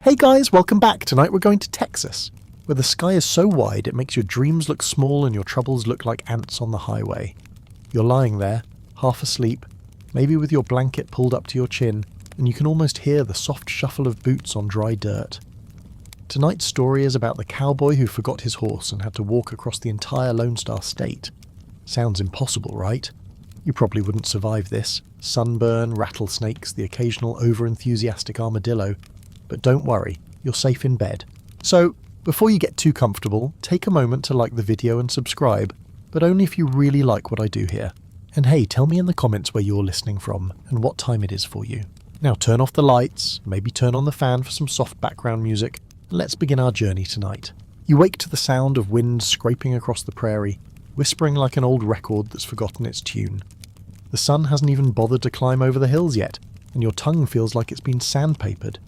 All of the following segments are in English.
Hey guys, welcome back. Tonight we're going to Texas, where the sky is so wide it makes your dreams look small and your troubles look like ants on the highway. You're lying there, half asleep, maybe with your blanket pulled up to your chin, and you can almost hear the soft shuffle of boots on dry dirt. Tonight's story is about the cowboy who forgot his horse and had to walk across the entire Lone Star State. Sounds impossible, right? You probably wouldn't survive this. Sunburn, rattlesnakes, the occasional over-enthusiastic armadillo. But don't worry, you're safe in bed. So, before you get too comfortable, take a moment to like the video and subscribe, but only if you really like what I do here. And hey, tell me in the comments where you're listening from and what time it is for you. Now turn off the lights, maybe turn on the fan for some soft background music, and let's begin our journey tonight. You wake to the sound of wind scraping across the prairie, whispering like an old record that's forgotten its tune. The sun hasn't even bothered to climb over the hills yet, and your tongue feels like it's been sandpapered.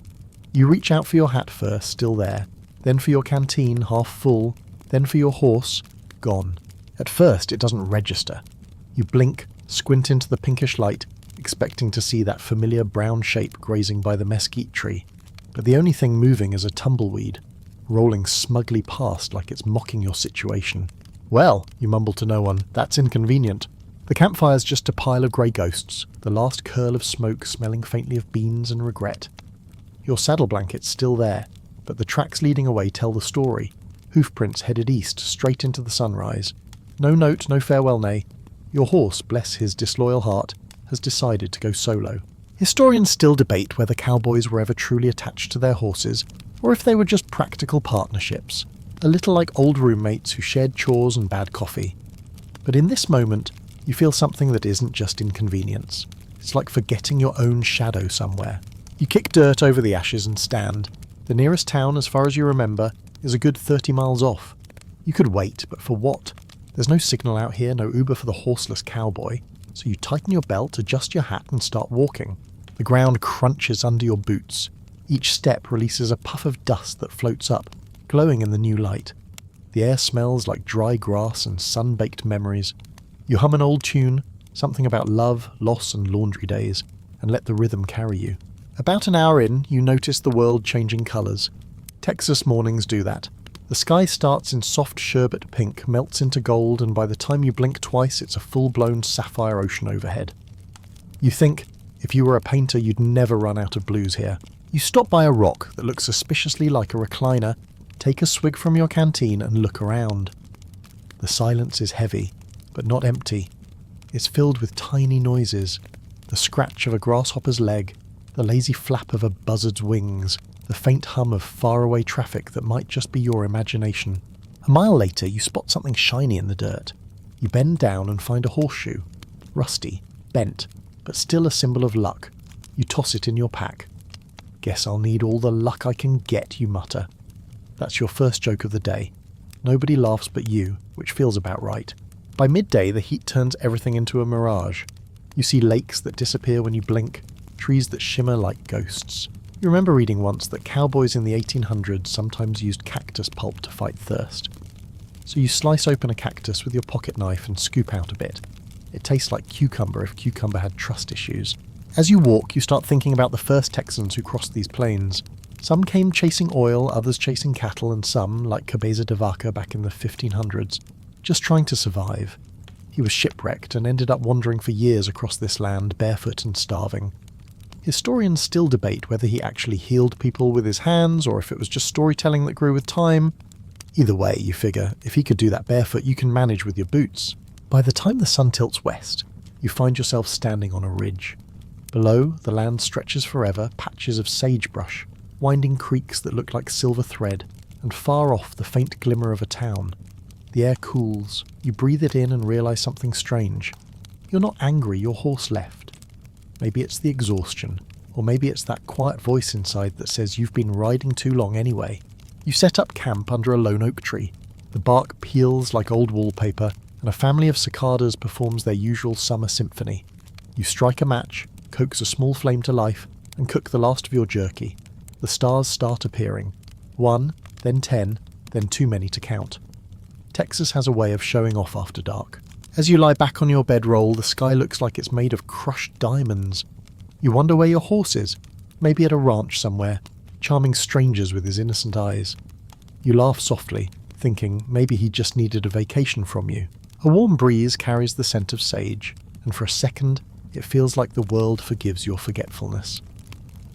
You reach out for your hat first, still there, then for your canteen, half full, then for your horse, gone. At first, it doesn't register. You blink, squint into the pinkish light, expecting to see that familiar brown shape grazing by the mesquite tree. But the only thing moving is a tumbleweed, rolling smugly past like it's mocking your situation. Well, you mumble to no one, that's inconvenient. The campfire's just a pile of grey ghosts, the last curl of smoke smelling faintly of beans and regret. Your saddle blanket's still there, but the tracks leading away tell the story. Hoofprints headed east, straight into the sunrise. No note, no farewell neigh. Your horse, bless his disloyal heart, has decided to go solo. Historians still debate whether cowboys were ever truly attached to their horses, or if they were just practical partnerships, a little like old roommates who shared chores and bad coffee. But in this moment, you feel something that isn't just inconvenience. It's like forgetting your own shadow somewhere. You kick dirt over the ashes and stand. The nearest town, as far as you remember, is a good 30 miles off. You could wait, but for what? There's no signal out here, no Uber for the horseless cowboy. So you tighten your belt, adjust your hat, and start walking. The ground crunches under your boots. Each step releases a puff of dust that floats up, glowing in the new light. The air smells like dry grass and sun-baked memories. You hum an old tune, something about love, loss, and laundry days, and let the rhythm carry you. About an hour in, you notice the world changing colours. Texas mornings do that. The sky starts in soft sherbet pink, melts into gold, and by the time you blink twice, it's a full-blown sapphire ocean overhead. You think, if you were a painter, you'd never run out of blues here. You stop by a rock that looks suspiciously like a recliner, take a swig from your canteen, and look around. The silence is heavy, but not empty. It's filled with tiny noises. The scratch of a grasshopper's leg, the lazy flap of a buzzard's wings, the faint hum of faraway traffic that might just be your imagination. A mile later, you spot something shiny in the dirt. You bend down and find a horseshoe. Rusty, bent, but still a symbol of luck. You toss it in your pack. Guess I'll need all the luck I can get, you mutter. That's your first joke of the day. Nobody laughs but you, which feels about right. By midday, the heat turns everything into a mirage. You see lakes that disappear when you blink, trees that shimmer like ghosts. You remember reading once that cowboys in the 1800s sometimes used cactus pulp to fight thirst. So you slice open a cactus with your pocket knife and scoop out a bit. It tastes like cucumber if cucumber had trust issues. As you walk, you start thinking about the first Texans who crossed these plains. Some came chasing oil, others chasing cattle, and some, like Cabeza de Vaca back in the 1500s, just trying to survive. He was shipwrecked and ended up wandering for years across this land, barefoot and starving. Historians still debate whether he actually healed people with his hands or if it was just storytelling that grew with time. Either way, you figure, if he could do that barefoot, you can manage with your boots. By the time the sun tilts west, you find yourself standing on a ridge. Below, the land stretches forever, patches of sagebrush, winding creeks that look like silver thread, and far off the faint glimmer of a town. The air cools. You breathe it in and realise something strange. You're not angry, your horse left. Maybe it's the exhaustion, or maybe it's that quiet voice inside that says you've been riding too long anyway. You set up camp under a lone oak tree. The bark peels like old wallpaper, and a family of cicadas performs their usual summer symphony. You strike a match, coax a small flame to life, and cook the last of your jerky. The stars start appearing. 1, then 10, then too many to count. Texas has a way of showing off after dark. As you lie back on your bedroll, the sky looks like it's made of crushed diamonds. You wonder where your horse is, maybe at a ranch somewhere, charming strangers with his innocent eyes. You laugh softly, thinking maybe he just needed a vacation from you. A warm breeze carries the scent of sage, and for a second, it feels like the world forgives your forgetfulness.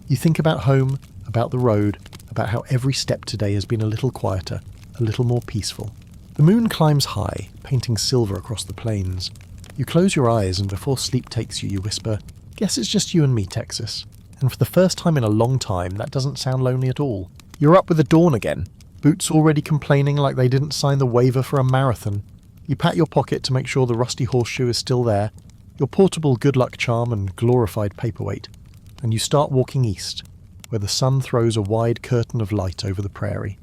You think about home, about the road, about how every step today has been a little quieter, a little more peaceful. The moon climbs high, painting silver across the plains. You close your eyes and before sleep takes you, you whisper, "Guess it's just you and me, Texas." And for the first time in a long time, that doesn't sound lonely at all. You're up with the dawn again, boots already complaining like they didn't sign the waiver for a marathon. You pat your pocket to make sure the rusty horseshoe is still there, your portable good luck charm and glorified paperweight, and you start walking east, where the sun throws a wide curtain of light over the prairie.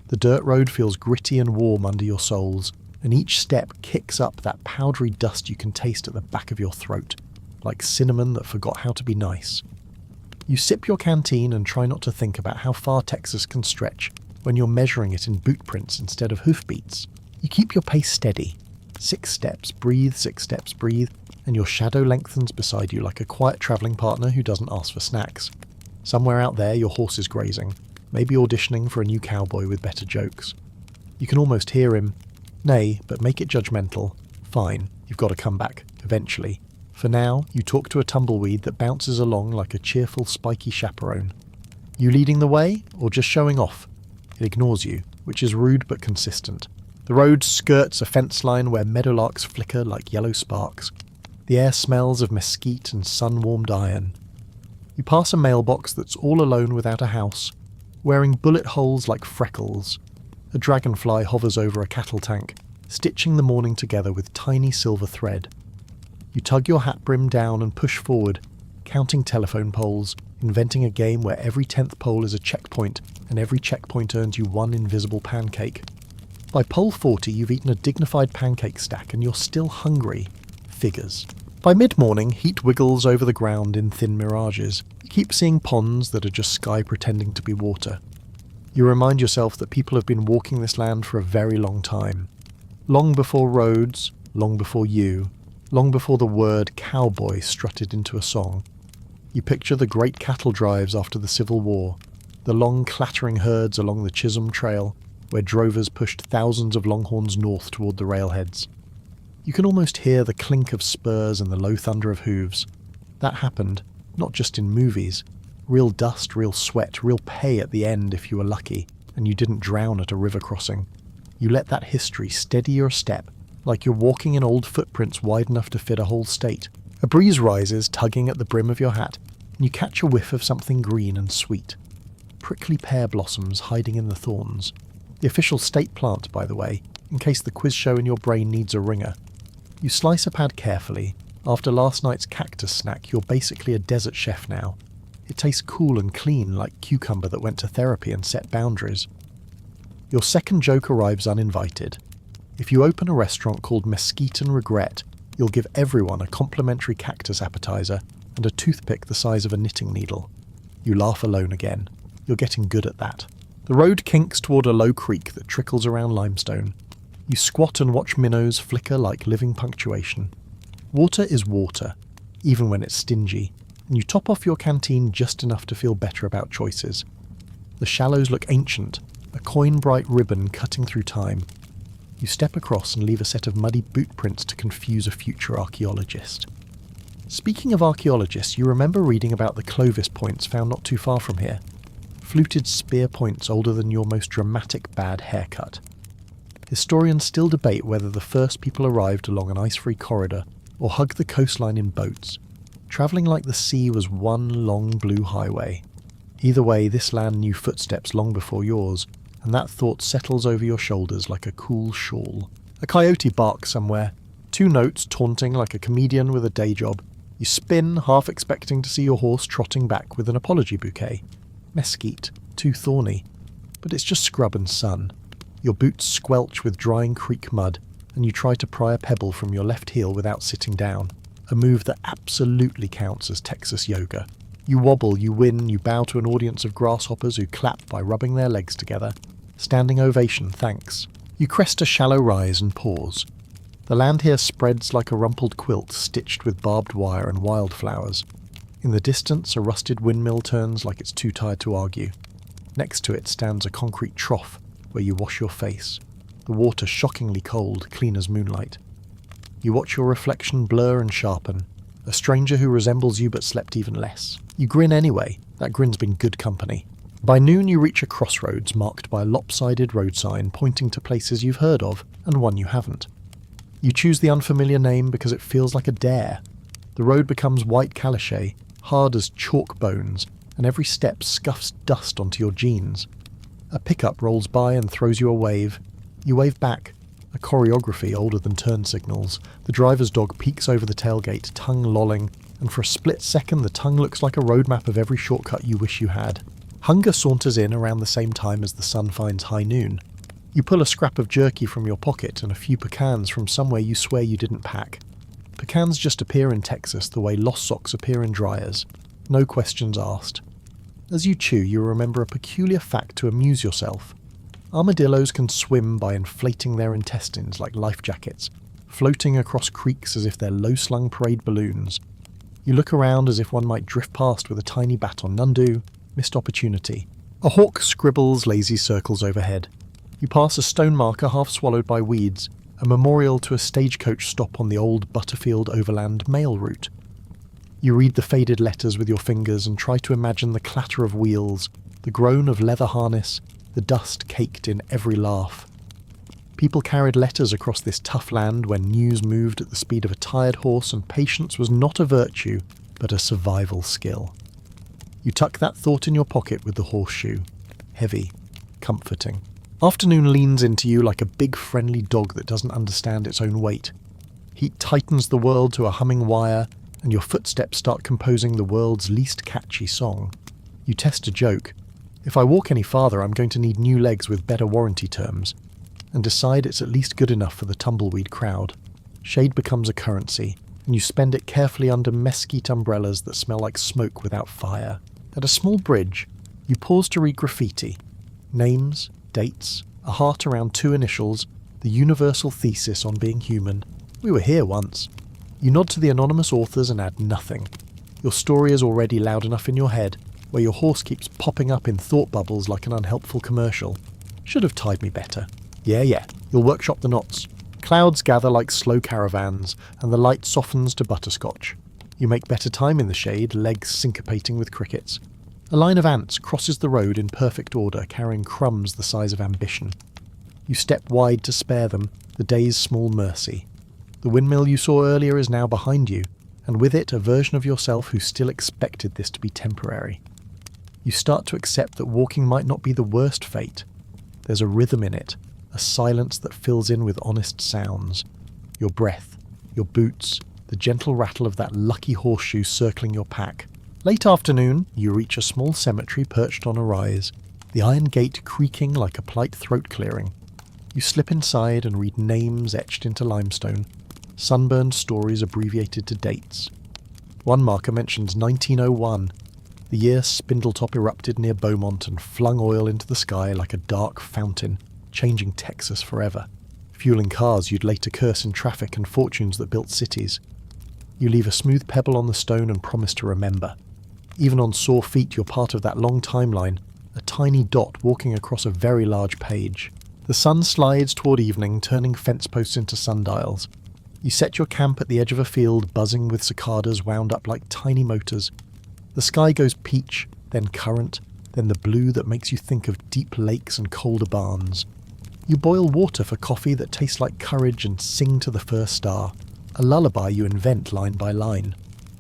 The dirt road feels gritty and warm under your soles, and each step kicks up that powdery dust you can taste at the back of your throat, like cinnamon that forgot how to be nice. You sip your canteen and try not to think about how far Texas can stretch when you're measuring it in boot prints instead of hoofbeats. You keep your pace steady. 6 steps, breathe, 6 steps, breathe, and your shadow lengthens beside you like a quiet travelling partner who doesn't ask for snacks. Somewhere out there your horse is grazing, maybe auditioning for a new cowboy with better jokes. You can almost hear him. Nay, but make it judgmental. Fine, you've got to come back, eventually. For now, you talk to a tumbleweed that bounces along like a cheerful, spiky chaperone. You leading the way, or just showing off? It ignores you, which is rude but consistent. The road skirts a fence line where meadowlarks flicker like yellow sparks. The air smells of mesquite and sun-warmed iron. You pass a mailbox that's all alone without a house, wearing bullet holes like freckles. A dragonfly hovers over a cattle tank, stitching the morning together with tiny silver thread. You tug your hat brim down and push forward, counting telephone poles, inventing a game where every 10th pole is a checkpoint, and every checkpoint earns you 1 invisible pancake. By pole 40, you've eaten a dignified pancake stack and you're still hungry. Figures. By mid-morning, heat wiggles over the ground in thin mirages. You keep seeing ponds that are just sky pretending to be water. You remind yourself that people have been walking this land for a very long time. Long before roads, long before you, long before the word cowboy strutted into a song. You picture the great cattle drives after the Civil War, the long clattering herds along the Chisholm Trail, where drovers pushed thousands of longhorns north toward the railheads. You can almost hear the clink of spurs and the low thunder of hooves. That happened, not just in movies. Real dust, real sweat, real pay at the end if you were lucky, and you didn't drown at a river crossing. You let that history steady your step, like you're walking in old footprints wide enough to fit a whole state. A breeze rises, tugging at the brim of your hat, and you catch a whiff of something green and sweet. Prickly pear blossoms hiding in the thorns. The official state plant, by the way, in case the quiz show in your brain needs a ringer. You slice a pad carefully. After last night's cactus snack, you're basically a desert chef now. It tastes cool and clean like cucumber that went to therapy and set boundaries. Your second joke arrives uninvited. If you open a restaurant called Mesquite and Regret, you'll give everyone a complimentary cactus appetizer and a toothpick the size of a knitting needle. You laugh alone again. You're getting good at that. The road kinks toward a low creek that trickles around limestone. You squat and watch minnows flicker like living punctuation. Water is water, even when it's stingy, and you top off your canteen just enough to feel better about choices. The shallows look ancient, a coin-bright ribbon cutting through time. You step across and leave a set of muddy boot prints to confuse a future archaeologist. Speaking of archaeologists, you remember reading about the Clovis points found not too far from here. Fluted spear points older than your most dramatic bad haircut. Historians still debate whether the first people arrived along an ice-free corridor or hugged the coastline in boats. Travelling like the sea was one long blue highway. Either way, this land knew footsteps long before yours, and that thought settles over your shoulders like a cool shawl. A coyote barks somewhere, 2 notes taunting like a comedian with a day job. You spin, half expecting to see your horse trotting back with an apology bouquet. Mesquite, too thorny. But it's just scrub and sun. Your boots squelch with drying creek mud, and you try to pry a pebble from your left heel without sitting down, a move that absolutely counts as Texas yoga. You wobble, you win, you bow to an audience of grasshoppers who clap by rubbing their legs together. Standing ovation, thanks. You crest a shallow rise and pause. The land here spreads like a rumpled quilt stitched with barbed wire and wildflowers. In the distance, a rusted windmill turns like it's too tired to argue. Next to it stands a concrete trough where you wash your face, the water shockingly cold, clean as moonlight. You watch your reflection blur and sharpen, a stranger who resembles you but slept even less. You grin anyway, that grin's been good company. By noon you reach a crossroads marked by a lopsided road sign pointing to places you've heard of and one you haven't. You choose the unfamiliar name because it feels like a dare. The road becomes white calichet, hard as chalk bones, and every step scuffs dust onto your jeans. A pickup rolls by and throws you a wave. You wave back, a choreography older than turn signals. The driver's dog peeks over the tailgate, tongue lolling, and for a split second the tongue looks like a roadmap of every shortcut you wish you had. Hunger saunters in around the same time as the sun finds high noon. You pull a scrap of jerky from your pocket and a few pecans from somewhere you swear you didn't pack. Pecans just appear in Texas the way lost socks appear in dryers. No questions asked. As you chew, you remember a peculiar fact to amuse yourself. Armadillos can swim by inflating their intestines like life jackets, floating across creeks as if they're low-slung parade balloons. You look around as if one might drift past with a tiny baton. None do. Missed opportunity. A hawk scribbles lazy circles overhead. You pass a stone marker half swallowed by weeds, a memorial to a stagecoach stop on the old Butterfield Overland mail route. You read the faded letters with your fingers and try to imagine the clatter of wheels, the groan of leather harness, the dust caked in every laugh. People carried letters across this tough land when news moved at the speed of a tired horse, and patience was not a virtue, but a survival skill. You tuck that thought in your pocket with the horseshoe. Heavy, comforting. Afternoon leans into you like a big friendly dog that doesn't understand its own weight. Heat tightens the world to a humming wire, and your footsteps start composing the world's least catchy song. You test a joke. If I walk any farther, I'm going to need new legs with better warranty terms, and decide it's at least good enough for the tumbleweed crowd. Shade becomes a currency, and you spend it carefully under mesquite umbrellas that smell like smoke without fire. At a small bridge, you pause to read graffiti. Names, dates, a heart around two initials, the universal thesis on being human. We were here once. You nod to the anonymous authors and add nothing. Your story is already loud enough in your head, where your horse keeps popping up in thought bubbles like an unhelpful commercial. Should have tied me better. Yeah, you'll workshop the knots. Clouds gather like slow caravans, and the light softens to butterscotch. You make better time in the shade, legs syncopating with crickets. A line of ants crosses the road in perfect order, carrying crumbs the size of ambition. You step wide to spare them, the day's small mercy. The windmill you saw earlier is now behind you, and with it a version of yourself who still expected this to be temporary. You start to accept that walking might not be the worst fate. There's a rhythm in it, a silence that fills in with honest sounds. Your breath, your boots, the gentle rattle of that lucky horseshoe circling your pack. Late afternoon, you reach a small cemetery perched on a rise, the iron gate creaking like a polite throat clearing. You slip inside and read names etched into limestone, sunburned stories abbreviated to dates. One marker mentions 1901, the year Spindletop erupted near Beaumont and flung oil into the sky like a dark fountain, changing Texas forever, fueling cars you'd later curse in traffic and fortunes that built cities. You leave a smooth pebble on the stone and promise to remember. Even on sore feet, you're part of that long timeline, a tiny dot walking across a very large page. The sun slides toward evening, turning fence posts into sundials. You set your camp at the edge of a field buzzing with cicadas wound up like tiny motors. The sky goes peach, then currant, then the blue that makes you think of deep lakes and colder barns. You boil water for coffee that tastes like courage and sing to the first star, a lullaby you invent line by line.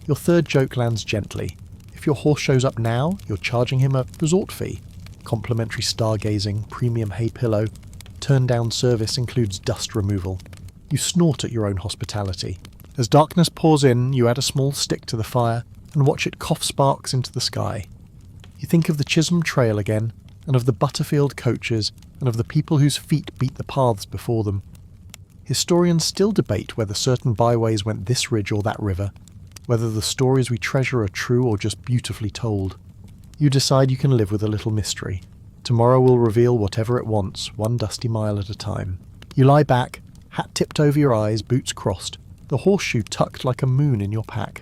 Your third joke lands gently. If your horse shows up now, you're charging him a resort fee. Complimentary stargazing, premium hay pillow, turn-down service includes dust removal. You snort at your own hospitality. As darkness pours in, you add a small stick to the fire and watch it cough sparks into the sky. You think of the Chisholm Trail again, and of the Butterfield coaches, and of the people whose feet beat the paths before them. Historians still debate whether certain byways went this ridge or that river, whether the stories we treasure are true or just beautifully told. You decide you can live with a little mystery. Tomorrow will reveal whatever it wants, one dusty mile at a time. You lie back, hat tipped over your eyes, boots crossed, the horseshoe tucked like a moon in your pack.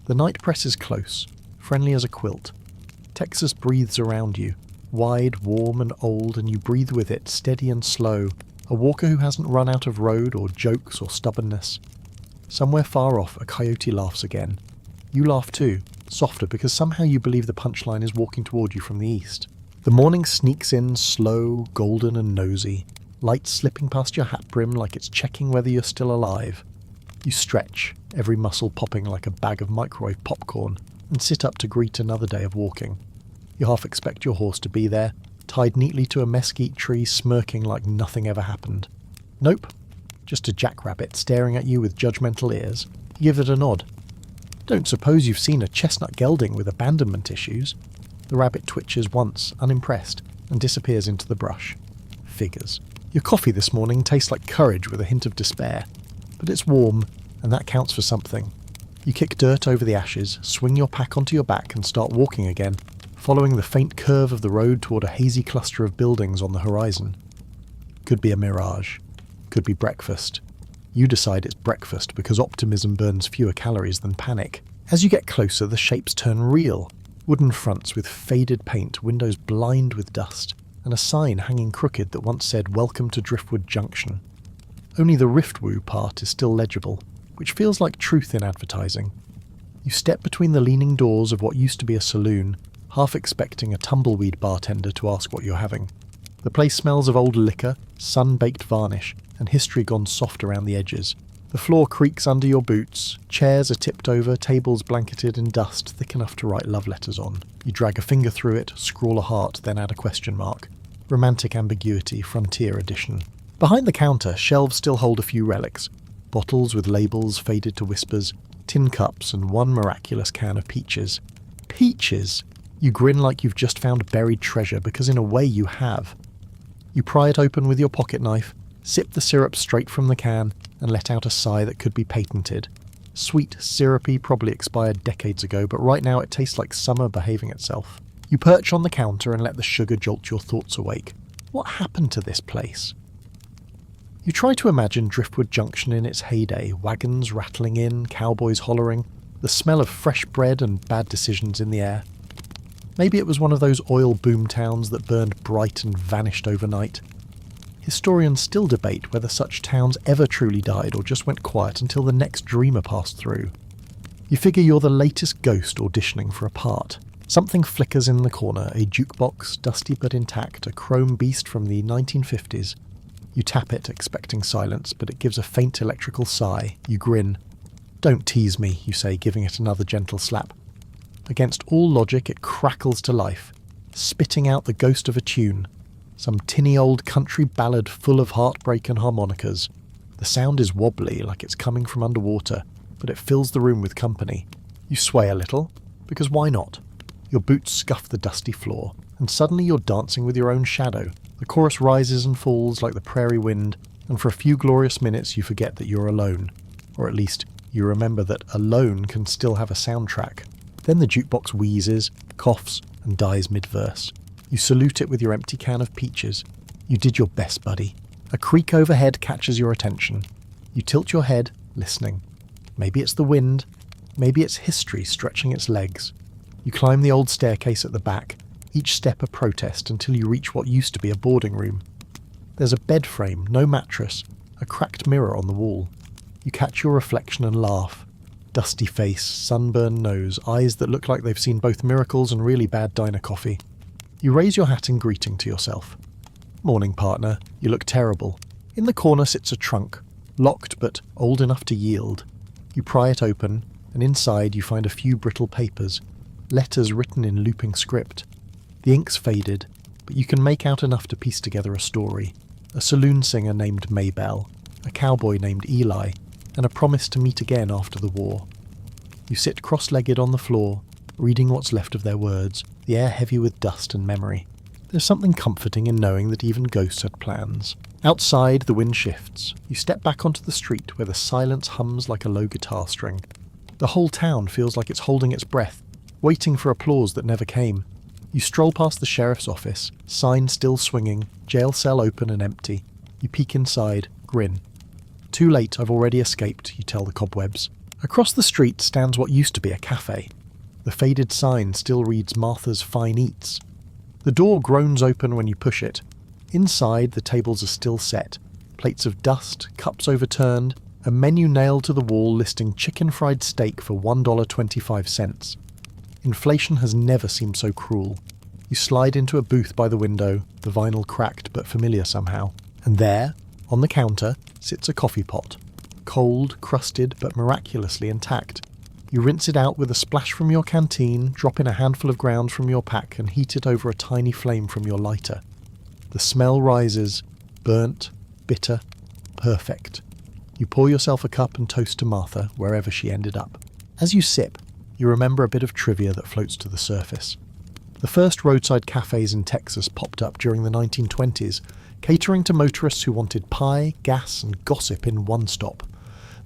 The night presses close, friendly as a quilt. Texas breathes around you, wide, warm and old, and you breathe with it, steady and slow, a walker who hasn't run out of road or jokes or stubbornness. Somewhere far off, a coyote laughs again. You laugh too, softer because somehow you believe the punchline is walking toward you from the east. The morning sneaks in slow, golden and nosy, light slipping past your hat brim like it's checking whether you're still alive. You stretch, every muscle popping like a bag of microwave popcorn, and sit up to greet another day of walking. You half expect your horse to be there, tied neatly to a mesquite tree, smirking like nothing ever happened. Nope, just a jackrabbit staring at you with judgmental ears. You give it a nod. Don't suppose you've seen a chestnut gelding with abandonment issues. The rabbit twitches once, unimpressed, and disappears into the brush. Figures. Your coffee this morning tastes like courage with a hint of despair. But it's warm, and that counts for something. You kick dirt over the ashes, swing your pack onto your back and start walking again, following the faint curve of the road toward a hazy cluster of buildings on the horizon. Could be a mirage. Could be breakfast. You decide it's breakfast because optimism burns fewer calories than panic. As you get closer, the shapes turn real. Wooden fronts with faded paint, windows blind with dust, and a sign hanging crooked that once said, "Welcome to Driftwood Junction." Only the Riftwoo part is still legible, which feels like truth in advertising. You step between the leaning doors of what used to be a saloon, half expecting a tumbleweed bartender to ask what you're having. The place smells of old liquor, sun-baked varnish, and history gone soft around the edges. The floor creaks under your boots, chairs are tipped over, tables blanketed in dust thick enough to write love letters on. You drag a finger through it, scrawl a heart, then add a question mark. Romantic ambiguity, Frontier edition. Behind the counter, shelves still hold a few relics. Bottles with labels faded to whispers, tin cups and one miraculous can of peaches. Peaches! You grin like you've just found buried treasure, because in a way you have. You pry it open with your pocket knife, sip the syrup straight from the can, and let out a sigh that could be patented. Sweet, syrupy, probably expired decades ago, but right now it tastes like summer behaving itself. You perch on the counter and let the sugar jolt your thoughts awake. What happened to this place? You try to imagine Driftwood Junction in its heyday, wagons rattling in, cowboys hollering, the smell of fresh bread and bad decisions in the air. Maybe it was one of those oil boom towns that burned bright and vanished overnight. Historians still debate whether such towns ever truly died or just went quiet until the next dreamer passed through. You figure you're the latest ghost auditioning for a part. Something flickers in the corner, a jukebox, dusty but intact, a chrome beast from the 1950s. You tap it, expecting silence, but it gives a faint electrical sigh. You grin. "Don't tease me," you say, giving it another gentle slap. Against all logic, it crackles to life, spitting out the ghost of a tune. Some tinny old country ballad full of heartbreak and harmonicas. The sound is wobbly, like it's coming from underwater, but it fills the room with company. You sway a little, because why not? Your boots scuff the dusty floor, and suddenly you're dancing with your own shadow. The chorus rises and falls like the prairie wind, and for a few glorious minutes you forget that you're alone. Or at least, you remember that alone can still have a soundtrack. Then the jukebox wheezes, coughs, and dies mid-verse. You salute it with your empty can of peaches. You did your best, buddy. A creak overhead catches your attention. You tilt your head, listening. Maybe it's the wind. Maybe it's history stretching its legs. You climb the old staircase at the back, each step a protest until you reach what used to be a boarding room. There's a bed frame, no mattress, a cracked mirror on the wall. You catch your reflection and laugh. Dusty face, sunburned nose, eyes that look like they've seen both miracles and really bad diner coffee. You raise your hat in greeting to yourself. "Morning, partner. You look terrible." In the corner sits a trunk, locked but old enough to yield. You pry it open, and inside you find a few brittle papers, letters written in looping script. The ink's faded, but you can make out enough to piece together a story. A saloon singer named Maybelle, a cowboy named Eli, and a promise to meet again after the war. You sit cross-legged on the floor, reading what's left of their words, the air heavy with dust and memory. There's something comforting in knowing that even ghosts had plans. Outside, the wind shifts. You step back onto the street where the silence hums like a low guitar string. The whole town feels like it's holding its breath, waiting for applause that never came. You stroll past the sheriff's office, sign still swinging, jail cell open and empty. You peek inside, grin. "Too late, I've already escaped," you tell the cobwebs. Across the street stands what used to be a cafe. The faded sign still reads Martha's Fine Eats. The door groans open when you push it. Inside, the tables are still set. Plates of dust, cups overturned, a menu nailed to the wall listing chicken fried steak for $1.25. Inflation has never seemed so cruel. You slide into a booth by the window, the vinyl cracked but familiar somehow. And there, on the counter, sits a coffee pot. Cold, crusted, but miraculously intact. You rinse it out with a splash from your canteen, drop in a handful of ground from your pack and heat it over a tiny flame from your lighter. The smell rises, burnt, bitter, perfect. You pour yourself a cup and toast to Martha, wherever she ended up. As you sip, you remember a bit of trivia that floats to the surface. The first roadside cafes in Texas popped up during the 1920s, catering to motorists who wanted pie, gas, and gossip in one stop.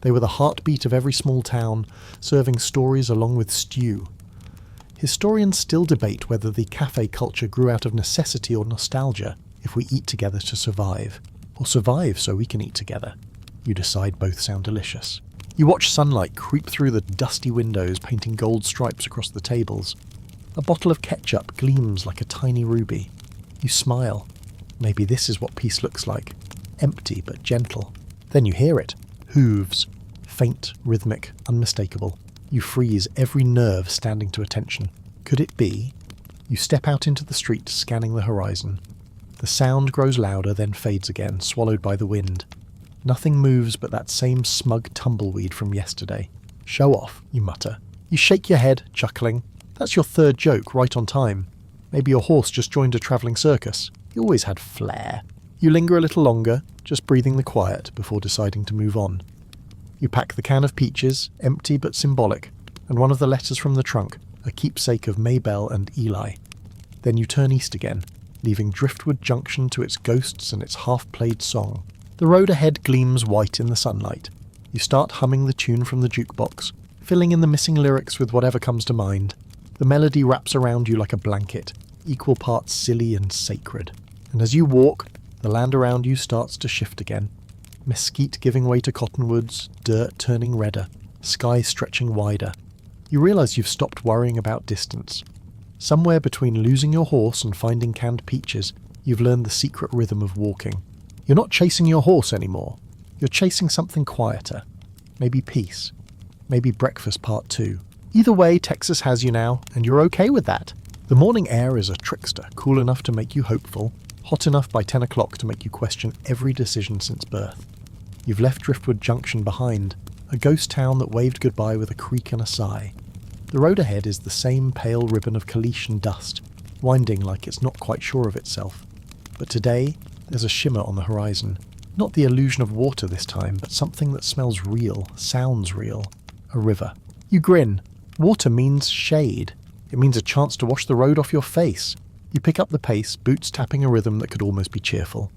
They were the heartbeat of every small town, serving stories along with stew. Historians still debate whether the cafe culture grew out of necessity or nostalgia, if we eat together to survive, or survive so we can eat together. You decide both sound delicious. You watch sunlight creep through the dusty windows, painting gold stripes across the tables. A bottle of ketchup gleams like a tiny ruby. You smile. Maybe this is what peace looks like. Empty but gentle. Then you hear it. Hooves. Faint, rhythmic, unmistakable. You freeze, every nerve standing to attention. Could it be? You step out into the street, scanning the horizon. The sound grows louder, then fades again, swallowed by the wind. Nothing moves but that same smug tumbleweed from yesterday. Show off, you mutter. You shake your head, chuckling. That's your third joke, right on time. Maybe your horse just joined a travelling circus. He always had flair. You linger a little longer, just breathing the quiet before deciding to move on. You pack the can of peaches, empty but symbolic, and one of the letters from the trunk, a keepsake of Maybelle and Eli. Then you turn east again, leaving Driftwood Junction to its ghosts and its half-played song. The road ahead gleams white in the sunlight. You start humming the tune from the jukebox, filling in the missing lyrics with whatever comes to mind. The melody wraps around you like a blanket, equal parts silly and sacred. And as you walk, the land around you starts to shift again. Mesquite giving way to cottonwoods, dirt turning redder, sky stretching wider. You realise you've stopped worrying about distance. Somewhere between losing your horse and finding canned peaches, you've learned the secret rhythm of walking. You're not chasing your horse anymore. You're chasing something quieter. Maybe peace. Maybe breakfast part 2. Either way, Texas has you now, and you're okay with that. The morning air is a trickster, cool enough to make you hopeful, hot enough by 10 o'clock to make you question every decision since birth. You've left Driftwood Junction behind, a ghost town that waved goodbye with a creak and a sigh. The road ahead is the same pale ribbon of caliche and dust, winding like it's not quite sure of itself. But today, there's a shimmer on the horizon. Not the illusion of water this time, but something that smells real, sounds real. A river. You grin. Water means shade. It means a chance to wash the road off your face. You pick up the pace, boots tapping a rhythm that could almost be cheerful.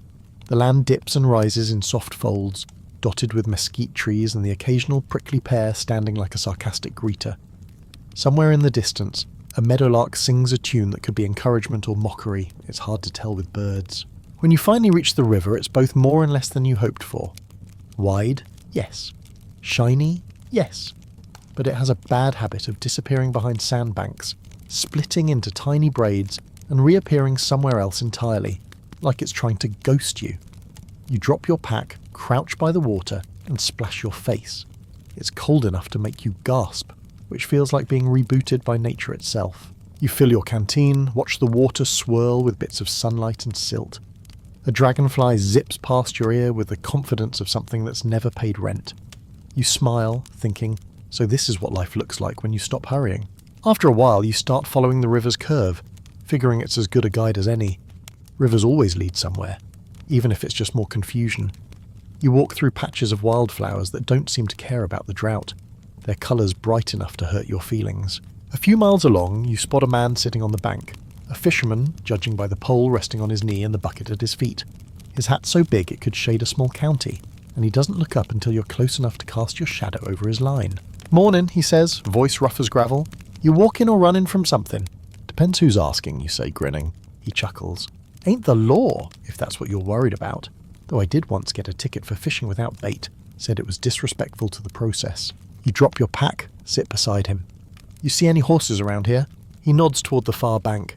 The land dips and rises in soft folds, dotted with mesquite trees and the occasional prickly pear standing like a sarcastic greeter. Somewhere in the distance, a meadowlark sings a tune that could be encouragement or mockery. It's hard to tell with birds. When you finally reach the river, it's both more and less than you hoped for. Wide? Yes. Shiny? Yes. But it has a bad habit of disappearing behind sandbanks, splitting into tiny braids and reappearing somewhere else entirely, like it's trying to ghost you. You drop your pack, crouch by the water, and splash your face. It's cold enough to make you gasp, which feels like being rebooted by nature itself. You fill your canteen, watch the water swirl with bits of sunlight and silt. A dragonfly zips past your ear with the confidence of something that's never paid rent. You smile, thinking, so this is what life looks like when you stop hurrying. After a while, you start following the river's curve, figuring it's as good a guide as any. Rivers always lead somewhere, even if it's just more confusion. You walk through patches of wildflowers that don't seem to care about the drought, their colours bright enough to hurt your feelings. A few miles along, you spot a man sitting on the bank, a fisherman, judging by the pole resting on his knee and the bucket at his feet. His hat's so big it could shade a small county, and he doesn't look up until you're close enough to cast your shadow over his line. "Mornin'," he says, voice rough as gravel. "You walking or running from something?" "Depends who's asking," you say, grinning. He chuckles. "Ain't the law, if that's what you're worried about. Though I did once get a ticket for fishing without bait. Said it was disrespectful to the process." You drop your pack, sit beside him. You see any horses around here? He nods toward the far bank.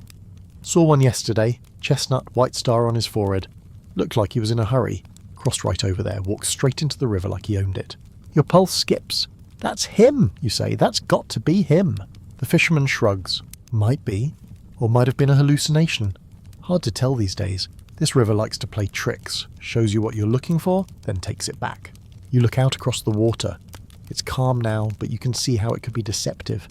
Saw one yesterday, chestnut, white star on his forehead. Looked like he was in a hurry. Crossed right over there, walked straight into the river like he owned it. Your pulse skips. That's him, you say. That's got to be him. The fisherman shrugs. Might be. Or might have been a hallucination. Hard to tell these days. This river likes to play tricks. Shows you what you're looking for, then takes it back. You look out across the water. It's calm now, but you can see how it could be deceptive.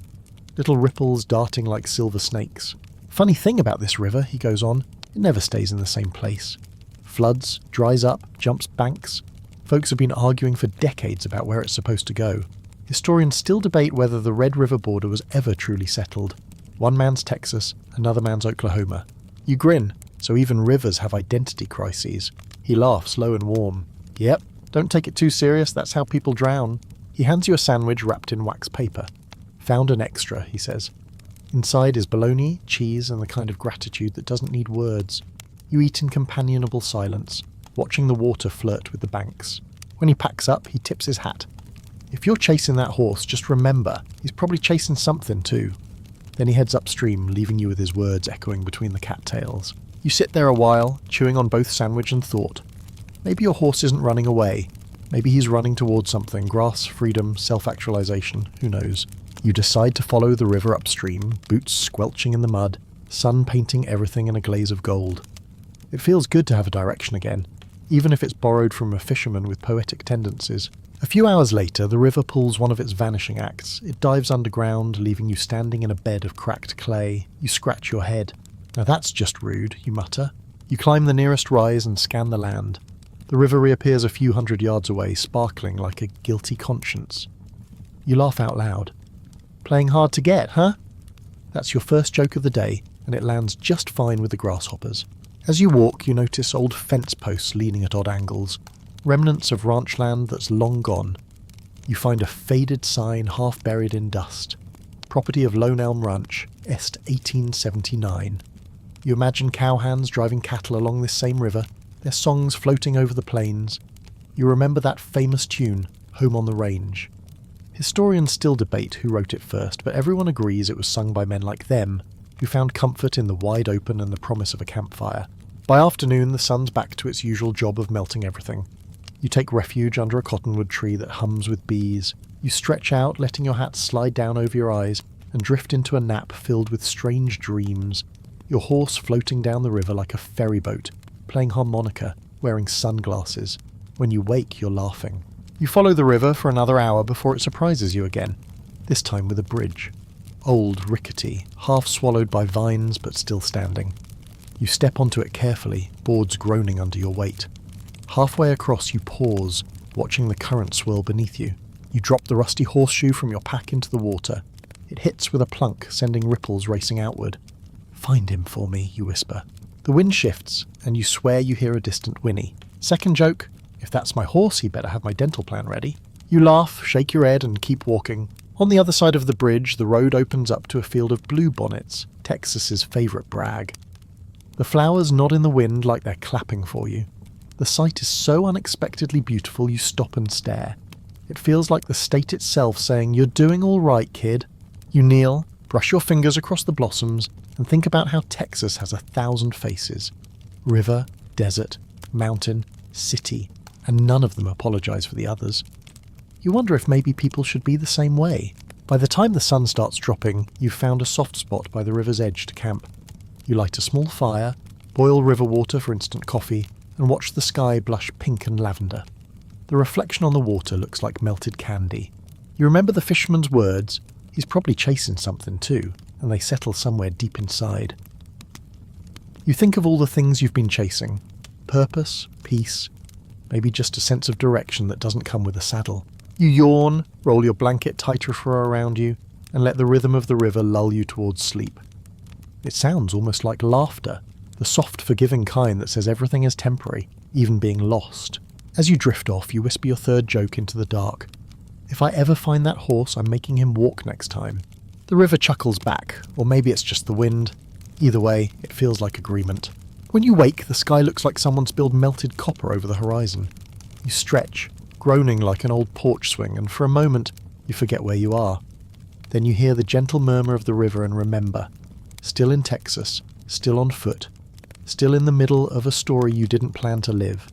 Little ripples darting like silver snakes. Funny thing about this river, he goes on, it never stays in the same place. Floods, dries up, jumps banks. Folks have been arguing for decades about where it's supposed to go. Historians still debate whether the Red River border was ever truly settled. One man's Texas, another man's Oklahoma. You grin, so even rivers have identity crises. He laughs low and warm. Yep, don't take it too serious, that's how people drown. He hands you a sandwich wrapped in wax paper. Found an extra, he says. Inside is bologna, cheese, and the kind of gratitude that doesn't need words. You eat in companionable silence, watching the water flirt with the banks. When he packs up, he tips his hat. If you're chasing that horse, just remember, he's probably chasing something too. Then he heads upstream, leaving you with his words echoing between the cattails. You sit there a while, chewing on both sandwich and thought. Maybe your horse isn't running away. Maybe he's running towards something, grass, freedom, self-actualization, who knows. You decide to follow the river upstream, boots squelching in the mud, sun painting everything in a glaze of gold. It feels good to have a direction again, even if it's borrowed from a fisherman with poetic tendencies. A few hours later, the river pulls one of its vanishing acts. It dives underground, leaving you standing in a bed of cracked clay. You scratch your head. Now that's just rude, you mutter. You climb the nearest rise and scan the land. The river reappears a few hundred yards away, sparkling like a guilty conscience. You laugh out loud. Playing hard to get, huh? That's your first joke of the day, and it lands just fine with the grasshoppers. As you walk, you notice old fence posts leaning at odd angles, remnants of ranch land that's long gone. You find a faded sign half buried in dust. Property of Lone Elm Ranch, Est 1879. You imagine cowhands driving cattle along this same river, their songs floating over the plains. You remember that famous tune, Home on the Range. Historians still debate who wrote it first, but everyone agrees it was sung by men like them, who found comfort in the wide open and the promise of a campfire. By afternoon, the sun's back to its usual job of melting everything. You take refuge under a cottonwood tree that hums with bees. You stretch out, letting your hat slide down over your eyes, and drift into a nap filled with strange dreams. Your horse floating down the river like a ferry boat, playing harmonica, wearing sunglasses. When you wake, you're laughing. You follow the river for another hour before it surprises you again, this time with a bridge. Old, rickety, half swallowed by vines but still standing. You step onto it carefully, boards groaning under your weight. Halfway across you pause, watching the current swirl beneath you. You drop the rusty horseshoe from your pack into the water. It hits with a plunk, sending ripples racing outward. "Find him for me," you whisper. The wind shifts, and you swear you hear a distant whinny. Second joke, if that's my horse, he better have my dental plan ready. You laugh, shake your head, and keep walking. On the other side of the bridge, the road opens up to a field of bluebonnets, Texas's favourite brag. The flowers nod in the wind like they're clapping for you. The sight is so unexpectedly beautiful you stop and stare. It feels like the state itself saying, "You're doing all right, kid." You kneel, brush your fingers across the blossoms, and think about how Texas has 1,000 faces. River, desert, mountain, city, and none of them apologise for the others. You wonder if maybe people should be the same way. By the time the sun starts dropping, you've found a soft spot by the river's edge to camp. You light a small fire, boil river water for instant coffee, and watch the sky blush pink and lavender. The reflection on the water looks like melted candy. You remember the fisherman's words, he's probably chasing something too, and they settle somewhere deep inside. You think of all the things you've been chasing. Purpose, peace, maybe just a sense of direction that doesn't come with a saddle. You yawn, roll your blanket tighter for around you, and let the rhythm of the river lull you towards sleep. It sounds almost like laughter, the soft, forgiving kind that says everything is temporary, even being lost. As you drift off, you whisper your third joke into the dark. "If I ever find that horse, I'm making him walk next time." The river chuckles back, or maybe it's just the wind. Either way, it feels like agreement. When you wake, the sky looks like someone spilled melted copper over the horizon. You stretch, groaning like an old porch swing, and for a moment, you forget where you are. Then you hear the gentle murmur of the river and remember, still in Texas, still on foot, still in the middle of a story you didn't plan to live.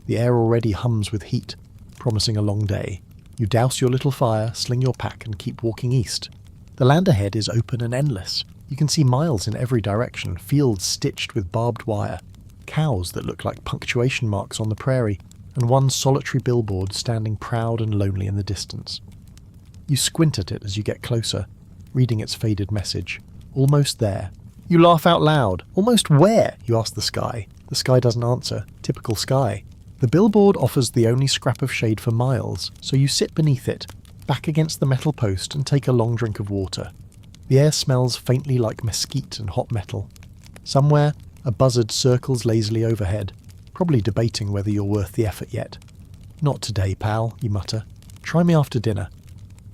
The air already hums with heat, promising a long day. You douse your little fire, sling your pack, and keep walking east. The land ahead is open and endless. You can see miles in every direction, fields stitched with barbed wire, cows that look like punctuation marks on the prairie, and one solitary billboard standing proud and lonely in the distance. You squint at it as you get closer, reading its faded message. Almost there. You laugh out loud. Almost where? You ask the sky. The sky doesn't answer. Typical sky. The billboard offers the only scrap of shade for miles, so you sit beneath it, back against the metal post, and take a long drink of water. The air smells faintly like mesquite and hot metal. Somewhere, a buzzard circles lazily overhead, probably debating whether you're worth the effort yet. "Not today, pal," you mutter. "Try me after dinner."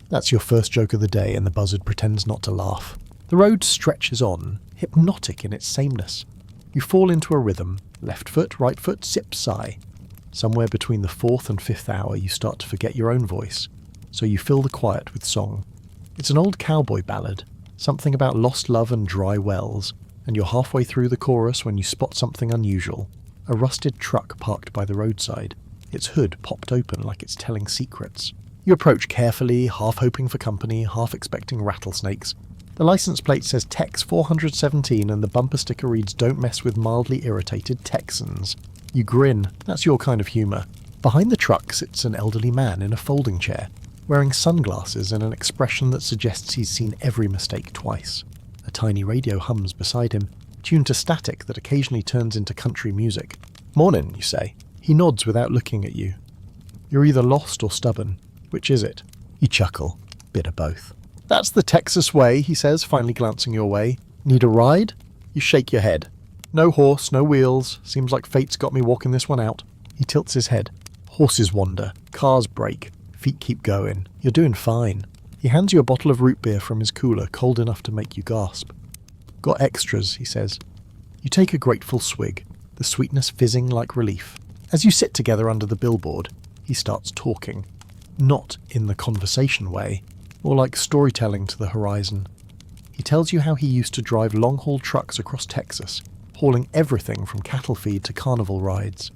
That's your first joke of the day, and the buzzard pretends not to laugh. The road stretches on, hypnotic in its sameness. You fall into a rhythm, left foot, right foot, sip, sigh. Somewhere between the 4th and 5th hour you start to forget your own voice, so you fill the quiet with song. It's an old cowboy ballad, something about lost love and dry wells, and you're halfway through the chorus when you spot something unusual. A rusted truck parked by the roadside, its hood popped open like it's telling secrets. You approach carefully, half hoping for company, half expecting rattlesnakes. The license plate says Tex 417 and the bumper sticker reads "Don't mess with mildly irritated Texans." You grin. That's your kind of humour. Behind the truck sits an elderly man in a folding chair, wearing sunglasses and an expression that suggests he's seen every mistake twice. A tiny radio hums beside him, tuned to static that occasionally turns into country music. "Mornin'," you say. He nods without looking at you. You're either lost or stubborn. Which is it? You chuckle. Bit of both. "That's the Texas way," he says, finally glancing your way. "Need a ride?" You shake your head. "No horse, no wheels. Seems like fate's got me walking this one out." He tilts his head. Horses wander. Cars brake. Feet keep going. You're doing fine. He hands you a bottle of root beer from his cooler, cold enough to make you gasp. "Got extras," he says. You take a grateful swig, the sweetness fizzing like relief. As you sit together under the billboard, he starts talking. Not in the conversation way, more like storytelling to the horizon. He tells you how he used to drive long-haul trucks across Texas, hauling everything from cattle feed to carnival rides.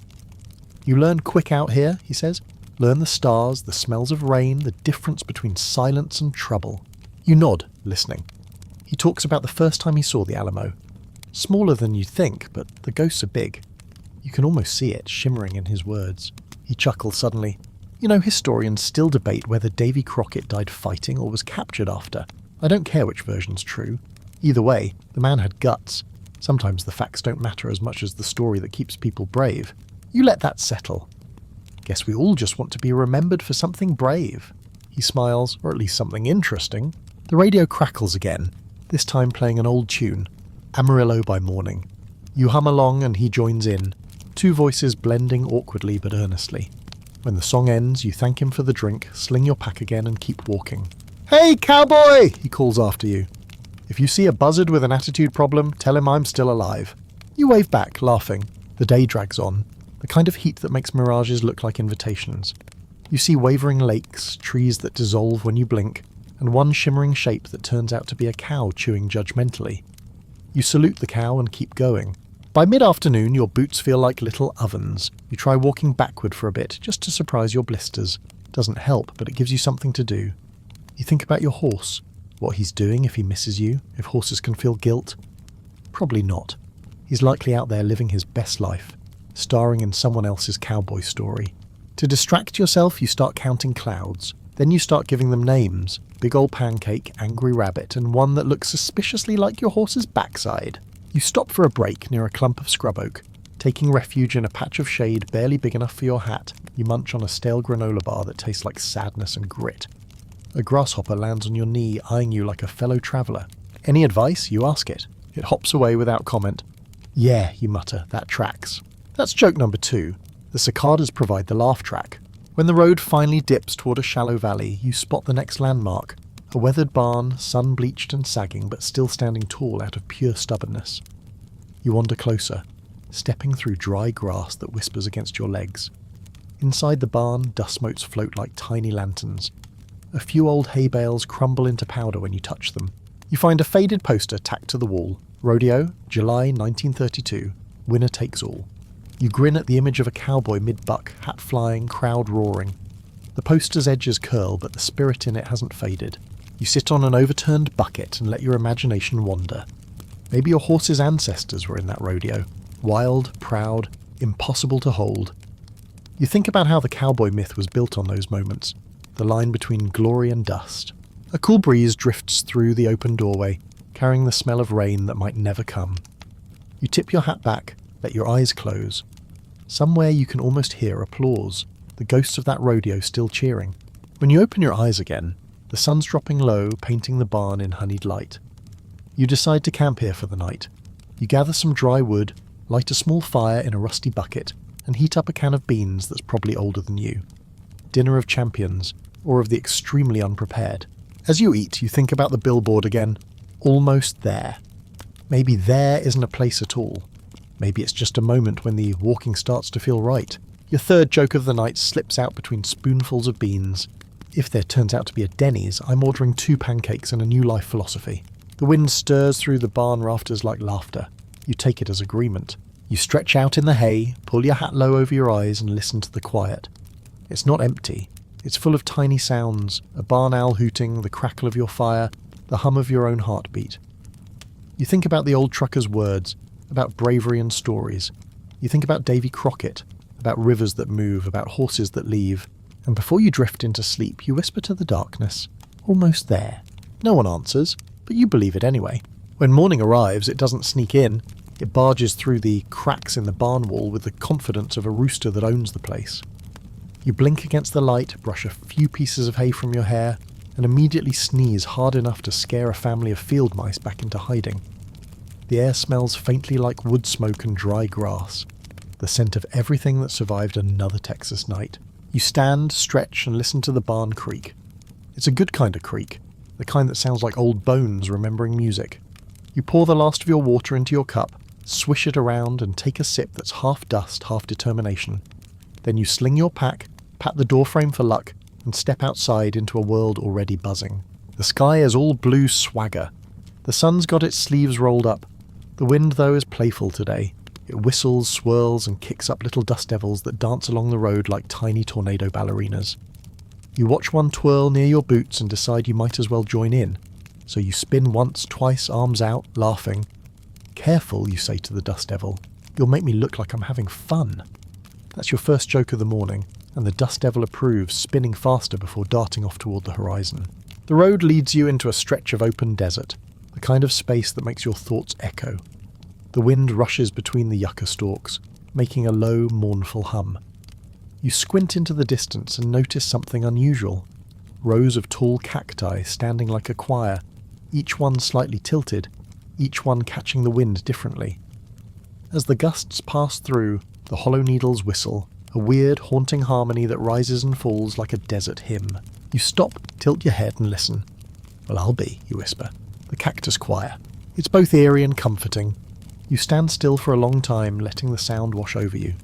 "You learn quick out here," he says. "Learn the stars, the smells of rain, the difference between silence and trouble." You nod, listening. He talks about the first time he saw the Alamo. Smaller than you'd think, but the ghosts are big. You can almost see it shimmering in his words. He chuckles suddenly. "You know, historians still debate whether Davy Crockett died fighting or was captured after. I don't care which version's true. Either way, the man had guts. Sometimes the facts don't matter as much as the story that keeps people brave. You let that settle. Guess we all just want to be remembered for something brave." He smiles, or at least something interesting. The radio crackles again, this time playing an old tune, Amarillo by Morning. You hum along and he joins in, two voices blending awkwardly but earnestly. When the song ends, you thank him for the drink, sling your pack again and keep walking. "Hey, cowboy!" he calls after you. If you see a buzzard with an attitude problem, tell him I'm still alive. You wave back, laughing. The day drags on, the kind of heat that makes mirages look like invitations. You see wavering lakes, trees that dissolve when you blink, and one shimmering shape that turns out to be a cow chewing judgmentally. You salute the cow and keep going. By mid-afternoon, your boots feel like little ovens. You try walking backward for a bit, just to surprise your blisters. Doesn't help, but it gives you something to do. You think about your horse, what he's doing if he misses you, if horses can feel guilt. Probably not. He's likely out there living his best life, starring in someone else's cowboy story. To distract yourself, you start counting clouds. Then you start giving them names. Big ol' pancake, angry rabbit, and one that looks suspiciously like your horse's backside. You stop for a break near a clump of scrub oak. Taking refuge in a patch of shade barely big enough for your hat, you munch on a stale granola bar that tastes like sadness and grit. A grasshopper lands on your knee, eyeing you like a fellow traveller. Any advice? You ask it. It hops away without comment. "Yeah," you mutter, "that tracks." That's joke number 2. The cicadas provide the laugh track. When the road finally dips toward a shallow valley, you spot the next landmark. A weathered barn, sun-bleached and sagging, but still standing tall out of pure stubbornness. You wander closer, stepping through dry grass that whispers against your legs. Inside the barn, dust motes float like tiny lanterns. A few old hay bales crumble into powder when you touch them. You find a faded poster tacked to the wall. Rodeo, July 1932. Winner takes all. You grin at the image of a cowboy mid-buck, hat flying, crowd roaring. The poster's edges curl, but the spirit in it hasn't faded. You sit on an overturned bucket and let your imagination wander. Maybe your horse's ancestors were in that rodeo. Wild, proud, impossible to hold. You think about how the cowboy myth was built on those moments, the line between glory and dust. A cool breeze drifts through the open doorway, carrying the smell of rain that might never come. You tip your hat back, let your eyes close. Somewhere you can almost hear applause, the ghosts of that rodeo still cheering. When you open your eyes again, the sun's dropping low, painting the barn in honeyed light. You decide to camp here for the night. You gather some dry wood, light a small fire in a rusty bucket, and heat up a can of beans that's probably older than you. Dinner of champions, or of the extremely unprepared. As you eat, you think about the billboard again. Almost there. Maybe there isn't a place at all. Maybe it's just a moment when the walking starts to feel right. Your third joke of the night slips out between spoonfuls of beans. If there turns out to be a Denny's, I'm ordering 2 pancakes and a new life philosophy. The wind stirs through the barn rafters like laughter. You take it as agreement. You stretch out in the hay, pull your hat low over your eyes and listen to the quiet. It's not empty. It's full of tiny sounds, a barn owl hooting, the crackle of your fire, the hum of your own heartbeat. You think about the old trucker's words, about bravery and stories. You think about Davy Crockett, about rivers that move, about horses that leave. And before you drift into sleep, you whisper to the darkness, almost there. No one answers, but you believe it anyway. When morning arrives, it doesn't sneak in. It barges through the cracks in the barn wall with the confidence of a rooster that owns the place. You blink against the light, brush a few pieces of hay from your hair, and immediately sneeze hard enough to scare a family of field mice back into hiding. The air smells faintly like wood smoke and dry grass, the scent of everything that survived another Texas night. You stand, stretch, and listen to the barn creak. It's a good kind of creak, the kind that sounds like old bones remembering music. You pour the last of your water into your cup, swish it around, and take a sip that's half dust, half determination. Then you sling your pack, pat the doorframe for luck, and step outside into a world already buzzing. The sky is all blue swagger. The sun's got its sleeves rolled up. The wind, though, is playful today. It whistles, swirls, and kicks up little dust devils that dance along the road like tiny tornado ballerinas. You watch one twirl near your boots and decide you might as well join in. So you spin once, twice, arms out, laughing. Careful, you say to the dust devil. You'll make me look like I'm having fun. That's your first joke of the morning, and the dust devil approves, spinning faster before darting off toward the horizon. The road leads you into a stretch of open desert, the kind of space that makes your thoughts echo. The wind rushes between the yucca stalks, making a low, mournful hum. You squint into the distance and notice something unusual. Rows of tall cacti standing like a choir, each one slightly tilted, each one catching the wind differently. As the gusts pass through, the hollow needles whistle, a weird, haunting harmony that rises and falls like a desert hymn. You stop, tilt your head and listen. Well, I'll be, you whisper. The cactus choir. It's both eerie and comforting. You stand still for a long time, letting the sound wash over you.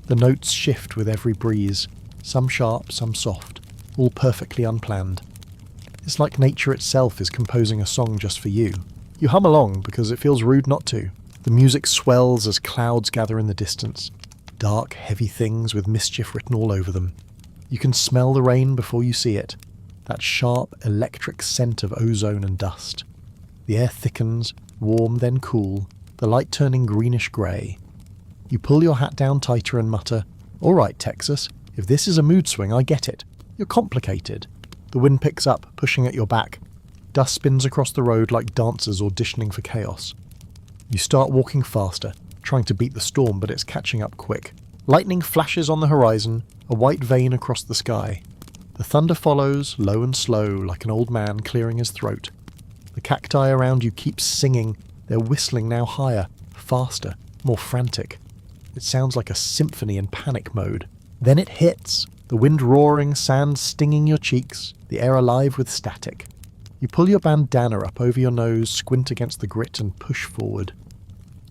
The notes shift with every breeze, some sharp, some soft, all perfectly unplanned. It's like nature itself is composing a song just for you. You hum along because it feels rude not to. The music swells as clouds gather in the distance. Dark, heavy things with mischief written all over them. You can smell the rain before you see it. That sharp, electric scent of ozone and dust. The air thickens, warm then cool, the light turning greenish-grey. You pull your hat down tighter and mutter, "All right, Texas, if this is a mood swing, I get it. You're complicated." The wind picks up, pushing at your back. Dust spins across the road like dancers auditioning for chaos. You start walking faster, trying to beat the storm, but it's catching up quick. Lightning flashes on the horizon, a white vein across the sky. The thunder follows, low and slow, like an old man clearing his throat. The cacti around you keep singing. They're whistling now higher, faster, more frantic. It sounds like a symphony in panic mode. Then it hits, the wind roaring, sand stinging your cheeks, the air alive with static. You pull your bandana up over your nose, squint against the grit and push forward.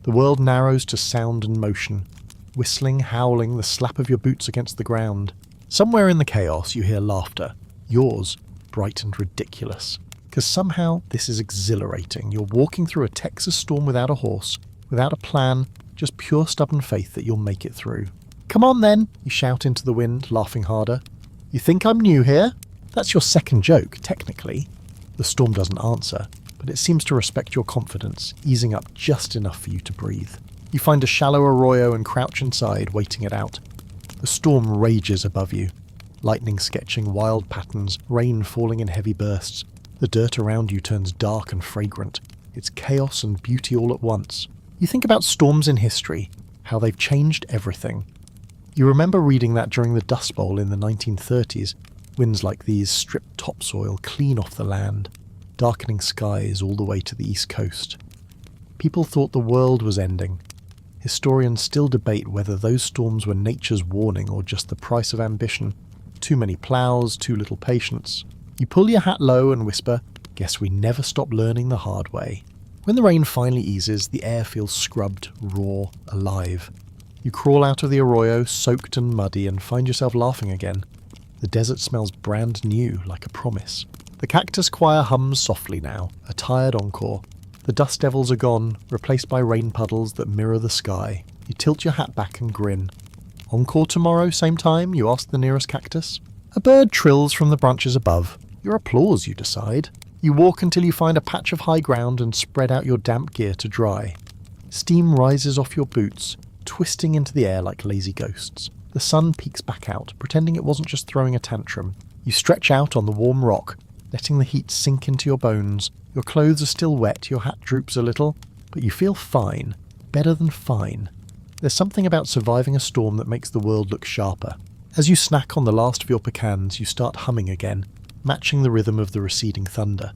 The world narrows to sound and motion. Whistling, howling, the slap of your boots against the ground. Somewhere in the chaos you hear laughter. Yours. bright and ridiculous. Because somehow this is exhilarating. You're walking through a Texas storm without a horse, without a plan, just pure stubborn faith that you'll make it through. "Come on then," you shout into the wind, laughing harder. "You think I'm new here?" That's your second joke, technically. The storm doesn't answer, but it seems to respect your confidence, easing up just enough for you to breathe. You find a shallow arroyo and crouch inside, waiting it out. The storm rages above you. Lightning sketching wild patterns, rain falling in heavy bursts. The dirt around you turns dark and fragrant. It's chaos and beauty all at once. You think about storms in history, how they've changed everything. You remember reading that during the Dust Bowl in the 1930s, winds like these stripped topsoil clean off the land, darkening skies all the way to the east coast. People thought the world was ending. Historians still debate whether those storms were nature's warning or just the price of ambition. Too many ploughs, too little patience. You pull your hat low and whisper, "Guess we never stop learning the hard way." When the rain finally eases, the air feels scrubbed, raw, alive. You crawl out of the arroyo, soaked and muddy, and find yourself laughing again. The desert smells brand new, like a promise. The cactus choir hums softly now, a tired encore. The dust devils are gone, replaced by rain puddles that mirror the sky. You tilt your hat back and grin. "Encore tomorrow, same time?" you ask the nearest cactus. A bird trills from the branches above. Your applause, you decide. You walk until you find a patch of high ground and spread out your damp gear to dry. Steam rises off your boots, twisting into the air like lazy ghosts. The sun peeks back out, pretending it wasn't just throwing a tantrum. You stretch out on the warm rock, letting the heat sink into your bones. Your clothes are still wet, your hat droops a little, but you feel fine. Better than fine. There's something about surviving a storm that makes the world look sharper. As you snack on the last of your pecans, you start humming again, matching the rhythm of the receding thunder.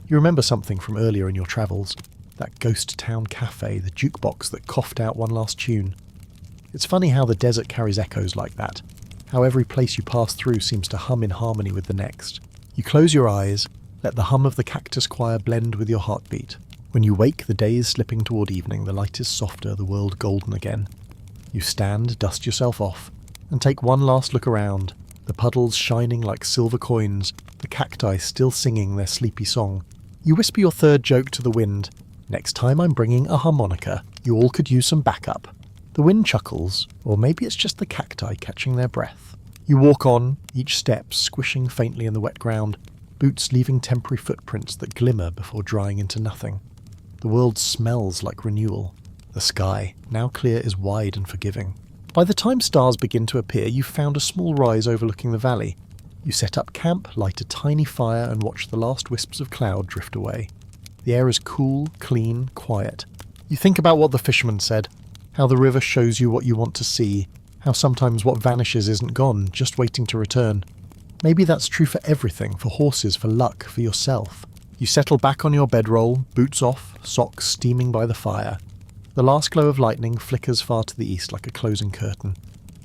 You remember something from earlier in your travels, that ghost town cafe, the jukebox that coughed out one last tune. It's funny how the desert carries echoes like that, how every place you pass through seems to hum in harmony with the next. You close your eyes, let the hum of the cactus choir blend with your heartbeat. When you wake, the day is slipping toward evening, the light is softer, the world golden again. You stand, dust yourself off, and take one last look around, the puddles shining like silver coins, the cacti still singing their sleepy song. You whisper your third joke to the wind. "Next time I'm bringing a harmonica. You all could use some backup." The wind chuckles, or maybe it's just the cacti catching their breath. You walk on, each step squishing faintly in the wet ground, boots leaving temporary footprints that glimmer before drying into nothing. The world smells like renewal. The sky, now clear, is wide and forgiving. By the time stars begin to appear, you've found a small rise overlooking the valley. You set up camp, light a tiny fire, and watch the last wisps of cloud drift away. The air is cool, clean, quiet. You think about what the fisherman said, how the river shows you what you want to see, how sometimes what vanishes isn't gone, just waiting to return. Maybe that's true for everything, for horses, for luck, for yourself. You settle back on your bedroll, boots off, socks steaming by the fire. The last glow of lightning flickers far to the east like a closing curtain.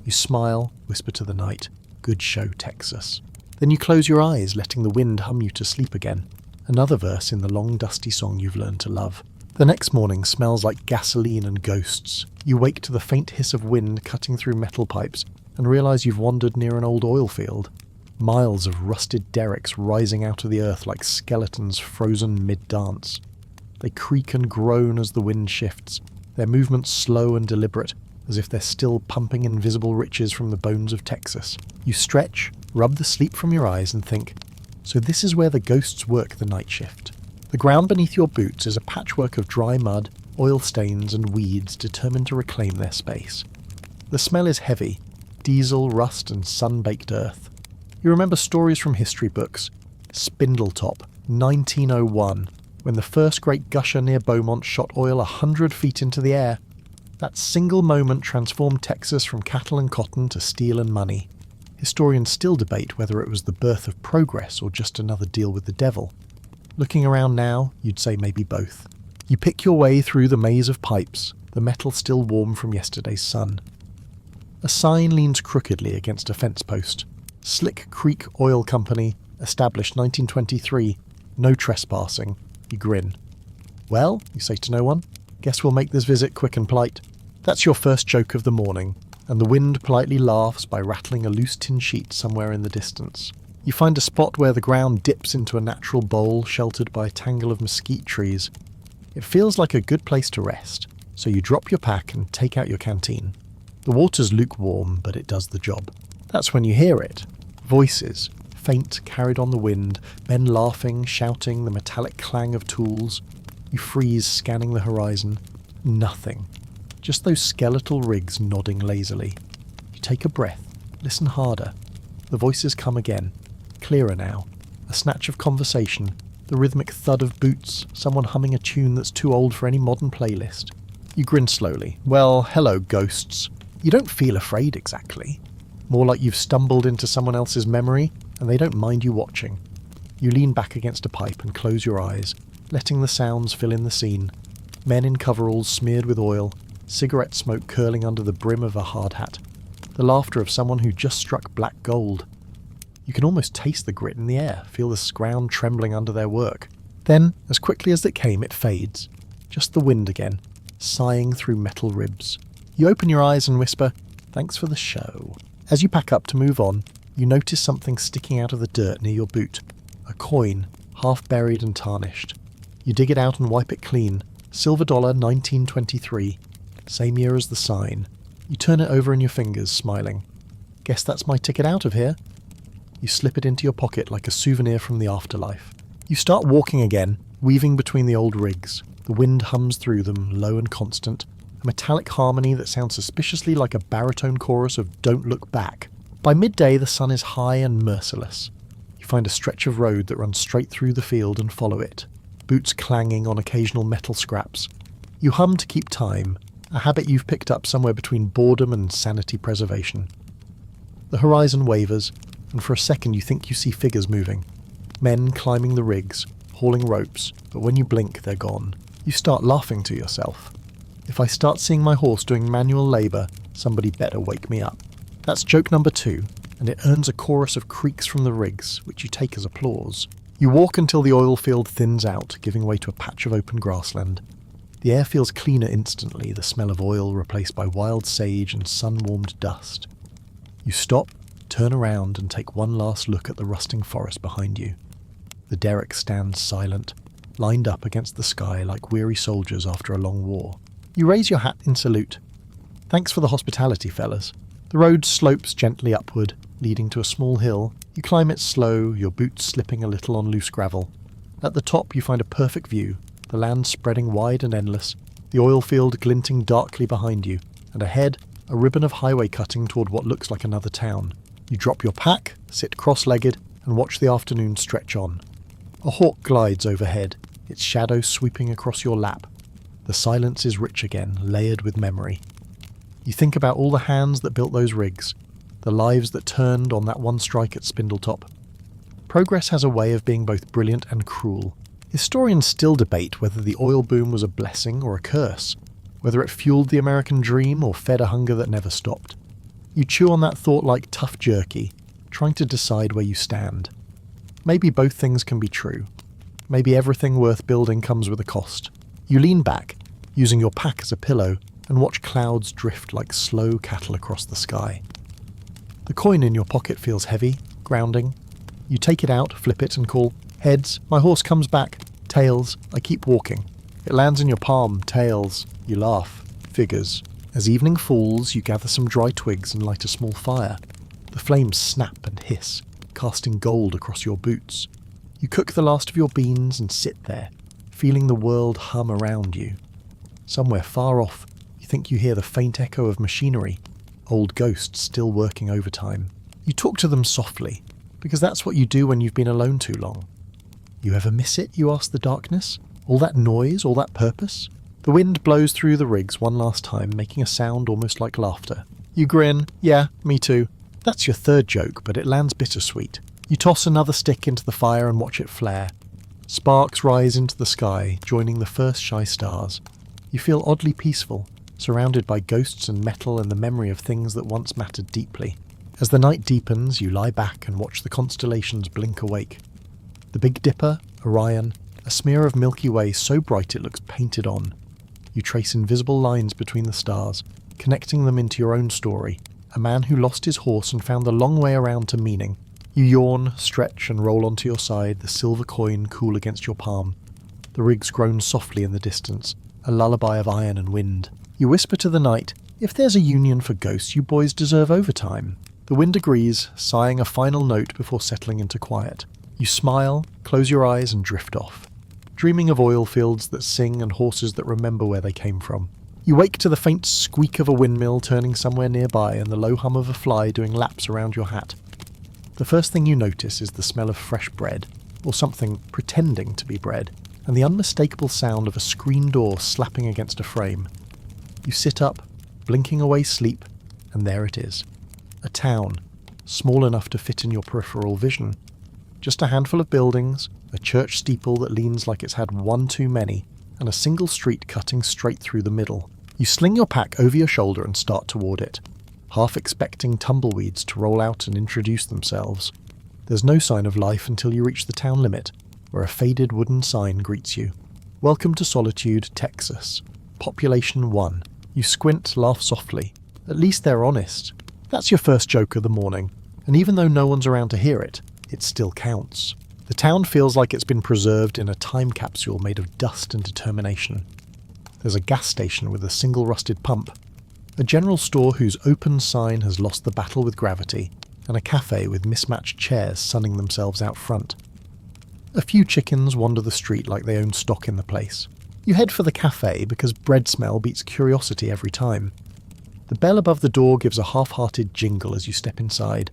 You smile, whisper to the night, "Good show, Texas." Then you close your eyes, letting the wind hum you to sleep again. Another verse in the long dusty song you've learned to love. The next morning smells like gasoline and ghosts. You wake to the faint hiss of wind cutting through metal pipes and realise you've wandered near an old oil field. Miles of rusted derricks rising out of the earth like skeletons frozen mid-dance. They creak and groan as the wind shifts, their movements slow and deliberate, as if they're still pumping invisible riches from the bones of Texas. You stretch, rub the sleep from your eyes and think, so this is where the ghosts work the night shift. The ground beneath your boots is a patchwork of dry mud, oil stains and weeds determined to reclaim their space. The smell is heavy, diesel, rust and sun-baked earth. You remember stories from history books. Spindletop, 1901, when the first great gusher near Beaumont shot oil 100 feet into the air. That single moment transformed Texas from cattle and cotton to steel and money. Historians still debate whether it was the birth of progress or just another deal with the devil. Looking around now, you'd say maybe both. You pick your way through the maze of pipes, the metal still warm from yesterday's sun. A sign leans crookedly against a fence post. Slick Creek Oil Company, established 1923, no trespassing. You grin. "Well," you say to no one, "guess we'll make this visit quick and polite." That's your first joke of the morning, and the wind politely laughs by rattling a loose tin sheet somewhere in the distance. You find a spot where the ground dips into a natural bowl sheltered by a tangle of mesquite trees. It feels like a good place to rest, so you drop your pack and take out your canteen. The water's lukewarm, but it does the job. That's when you hear it. Voices, faint, carried on the wind, men laughing, shouting, the metallic clang of tools. You freeze, scanning the horizon. Nothing. Just those skeletal rigs nodding lazily. You take a breath, listen harder. The voices come again, clearer now. A snatch of conversation, the rhythmic thud of boots, someone humming a tune that's too old for any modern playlist. You grin slowly. Well, hello, ghosts. You don't feel afraid exactly. More like you've stumbled into someone else's memory, and they don't mind you watching. You lean back against a pipe and close your eyes, letting the sounds fill in the scene. Men in coveralls smeared with oil, cigarette smoke curling under the brim of a hard hat. The laughter of someone who just struck black gold. You can almost taste the grit in the air, feel the ground trembling under their work. Then, as quickly as it came, it fades. Just the wind again, sighing through metal ribs. You open your eyes and whisper, "Thanks for the show." As you pack up to move on, you notice something sticking out of the dirt near your boot. A coin, half buried and tarnished. You dig it out and wipe it clean. Silver dollar 1923. Same year as the sign. You turn it over in your fingers, smiling. Guess that's my ticket out of here. You slip it into your pocket like a souvenir from the afterlife. You start walking again, weaving between the old rigs. The wind hums through them, low and constant. A metallic harmony that sounds suspiciously like a baritone chorus of "Don't Look Back." By midday, the sun is high and merciless. You find a stretch of road that runs straight through the field and follow it, boots clanging on occasional metal scraps. You hum to keep time, a habit you've picked up somewhere between boredom and sanity preservation. The horizon wavers, and for a second you think you see figures moving. Men climbing the rigs, hauling ropes, but when you blink, they're gone. You start laughing to yourself. If I start seeing my horse doing manual labour, somebody better wake me up. That's joke number 2, and it earns a chorus of creaks from the rigs, which you take as applause. You walk until the oil field thins out, giving way to a patch of open grassland. The air feels cleaner instantly, the smell of oil replaced by wild sage and sun-warmed dust. You stop, turn around, and take one last look at the rusting forest behind you. The derrick stands silent, lined up against the sky like weary soldiers after a long war. You raise your hat in salute. Thanks for the hospitality, fellas. The road slopes gently upward, leading to a small hill. You climb it slow, your boots slipping a little on loose gravel. At the top you find a perfect view, the land spreading wide and endless, the oil field glinting darkly behind you, and ahead, a ribbon of highway cutting toward what looks like another town. You drop your pack, sit cross-legged, and watch the afternoon stretch on. A hawk glides overhead, its shadow sweeping across your lap. The silence is rich again, layered with memory. You think about all the hands that built those rigs, the lives that turned on that one strike at Spindletop. Progress has a way of being both brilliant and cruel. Historians still debate whether the oil boom was a blessing or a curse, whether it fueled the American dream or fed a hunger that never stopped. You chew on that thought like tough jerky, trying to decide where you stand. Maybe both things can be true. Maybe everything worth building comes with a cost. You lean back, using your pack as a pillow, and watch clouds drift like slow cattle across the sky. The coin in your pocket feels heavy, grounding. You take it out, flip it, and call, "Heads, my horse comes back. Tails, I keep walking." It lands in your palm, tails. You laugh. Figures. As evening falls, you gather some dry twigs and light a small fire. The flames snap and hiss, casting gold across your boots. You cook the last of your beans and sit there, feeling the world hum around you. Somewhere far off, you think you hear the faint echo of machinery, old ghosts still working overtime. You talk to them softly, because that's what you do when you've been alone too long. "You ever miss it?" you ask the darkness. "All that noise, all that purpose?" The wind blows through the rigs one last time, making a sound almost like laughter. You grin. "Yeah, me too." That's your third joke, but it lands bittersweet. You toss another stick into the fire and watch it flare. Sparks rise into the sky, joining the first shy stars. You feel oddly peaceful, surrounded by ghosts and metal and the memory of things that once mattered deeply. As the night deepens, you lie back and watch the constellations blink awake. The Big Dipper, Orion, a smear of Milky Way so bright it looks painted on. You trace invisible lines between the stars, connecting them into your own story. A man who lost his horse and found the long way around to meaning. You yawn, stretch, and roll onto your side, the silver coin cool against your palm. The rigs groan softly in the distance, a lullaby of iron and wind. You whisper to the night, "If there's a union for ghosts, you boys deserve overtime." The wind agrees, sighing a final note before settling into quiet. You smile, close your eyes, and drift off, dreaming of oil fields that sing and horses that remember where they came from. You wake to the faint squeak of a windmill turning somewhere nearby and the low hum of a fly doing laps around your hat. The first thing you notice is the smell of fresh bread, or something pretending to be bread, and the unmistakable sound of a screen door slapping against a frame. You sit up, blinking away sleep, and there it is. A town, small enough to fit in your peripheral vision. Just a handful of buildings, a church steeple that leans like it's had one too many, and a single street cutting straight through the middle. You sling your pack over your shoulder and start toward it, half expecting tumbleweeds to roll out and introduce themselves. There's no sign of life until you reach the town limit, where a faded wooden sign greets you. "Welcome to Solitude, Texas. Population 1. You squint, laugh softly. At least they're honest. That's your first joke of the morning, and even though no one's around to hear it, it still counts. The town feels like it's been preserved in a time capsule made of dust and determination. There's a gas station with a single rusted pump, a general store whose open sign has lost the battle with gravity, and a cafe with mismatched chairs sunning themselves out front. A few chickens wander the street like they own stock in the place. You head for the cafe because bread smell beats curiosity every time. The bell above the door gives a half-hearted jingle as you step inside.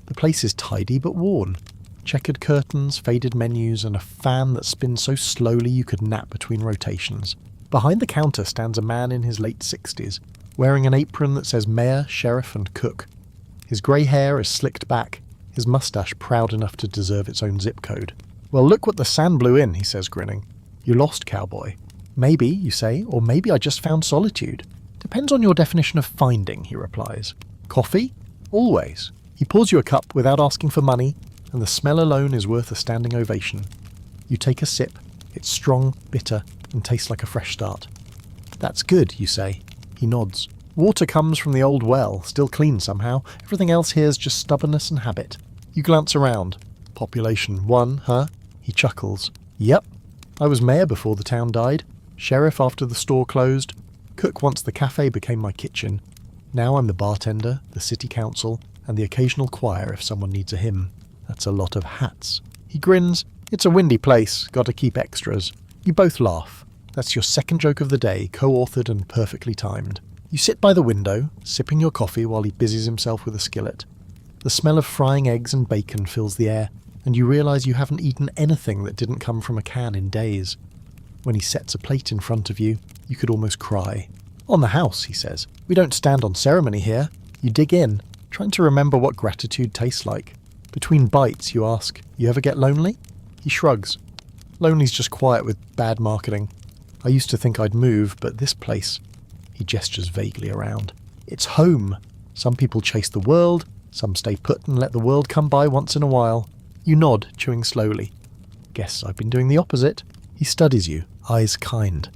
The place is tidy but worn. Checkered curtains, faded menus, and a fan that spins so slowly you could nap between rotations. Behind the counter stands a man in his late 60s, wearing an apron that says mayor, sheriff, and cook. His grey hair is slicked back, his moustache proud enough to deserve its own zip code. "Well, look what the sand blew in," he says, grinning. "You lost, cowboy." "Maybe," you say, "or maybe I just found solitude." "Depends on your definition of finding," he replies. "Coffee?" "Always." He pours you a cup without asking for money, and the smell alone is worth a standing ovation. You take a sip. It's strong, bitter, and tastes like a fresh start. "That's good," you say. He nods. "Water comes from the old well, still clean somehow. Everything else here's just stubbornness and habit." You glance around. "Population 1, huh?" He chuckles. "Yep. I was mayor before the town died, sheriff after the store closed, cook once the cafe became my kitchen. Now I'm the bartender, the city council, and the occasional choir if someone needs a hymn. That's a lot of hats." He grins. "It's a windy place, gotta keep extras." You both laugh. That's your second joke of the day, co-authored and perfectly timed. You sit by the window, sipping your coffee while he busies himself with a skillet. The smell of frying eggs and bacon fills the air, and you realise you haven't eaten anything that didn't come from a can in days. When he sets a plate in front of you, you could almost cry. "On the house," he says. "We don't stand on ceremony here." You dig in, trying to remember what gratitude tastes like. Between bites, you ask, "You ever get lonely?" He shrugs. "Lonely's just quiet with bad marketing. I used to think I'd move, but this place..." He gestures vaguely around. "It's home. Some people chase the world, some stay put and let the world come by once in a while." You nod, chewing slowly. "Guess I've been doing the opposite." He studies you, eyes kind.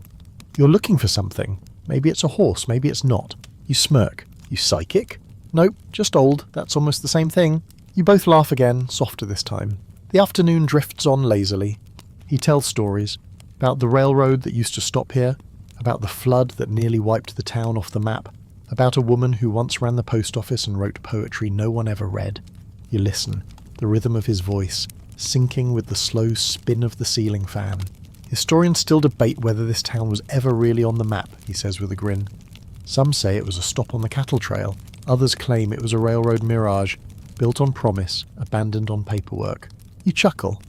"You're looking for something. Maybe it's a horse, maybe it's not." You smirk. "You psychic?" "Nope, just old. That's almost the same thing." You both laugh again, softer this time. The afternoon drifts on lazily. He tells stories about the railroad that used to stop here, about the flood that nearly wiped the town off the map, about a woman who once ran the post office and wrote poetry no one ever read. You listen, the rhythm of his voice, syncing with the slow spin of the ceiling fan. "Historians still debate whether this town was ever really on the map," he says with a grin. "Some say it was a stop on the cattle trail. Others claim it was a railroad mirage, built on promise, abandoned on paperwork." You chuckle.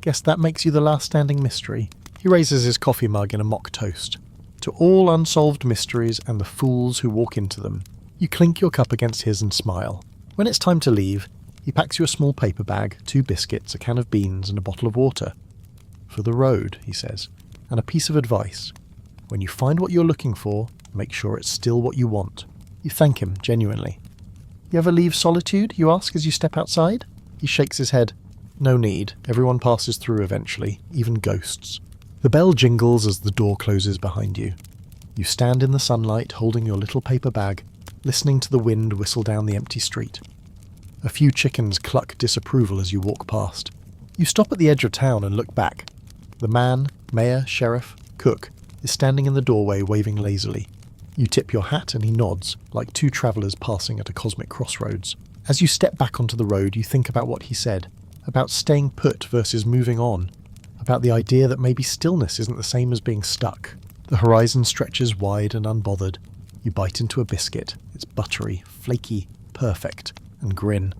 "Guess that makes you the last standing mystery." He raises his coffee mug in a mock toast. "To all unsolved mysteries and the fools who walk into them." You clink your cup against his and smile. When it's time to leave, he packs you a small paper bag, 2 biscuits, a can of beans, and a bottle of water. "For the road," he says, "and a piece of advice. When you find what you're looking for, make sure it's still what you want." You thank him, genuinely. "You ever leave solitude?" you ask as you step outside. He shakes his head. "No need. Everyone passes through eventually, even ghosts." The bell jingles as the door closes behind you. You stand in the sunlight, holding your little paper bag, listening to the wind whistle down the empty street. A few chickens cluck disapproval as you walk past. You stop at the edge of town and look back. The man, mayor, sheriff, cook, is standing in the doorway waving lazily. You tip your hat and he nods, like two travellers passing at a cosmic crossroads. As you step back onto the road, you think about what he said, about staying put versus moving on, about the idea that maybe stillness isn't the same as being stuck. The horizon stretches wide and unbothered. You bite into a biscuit. It's buttery, flaky, perfect, and grin.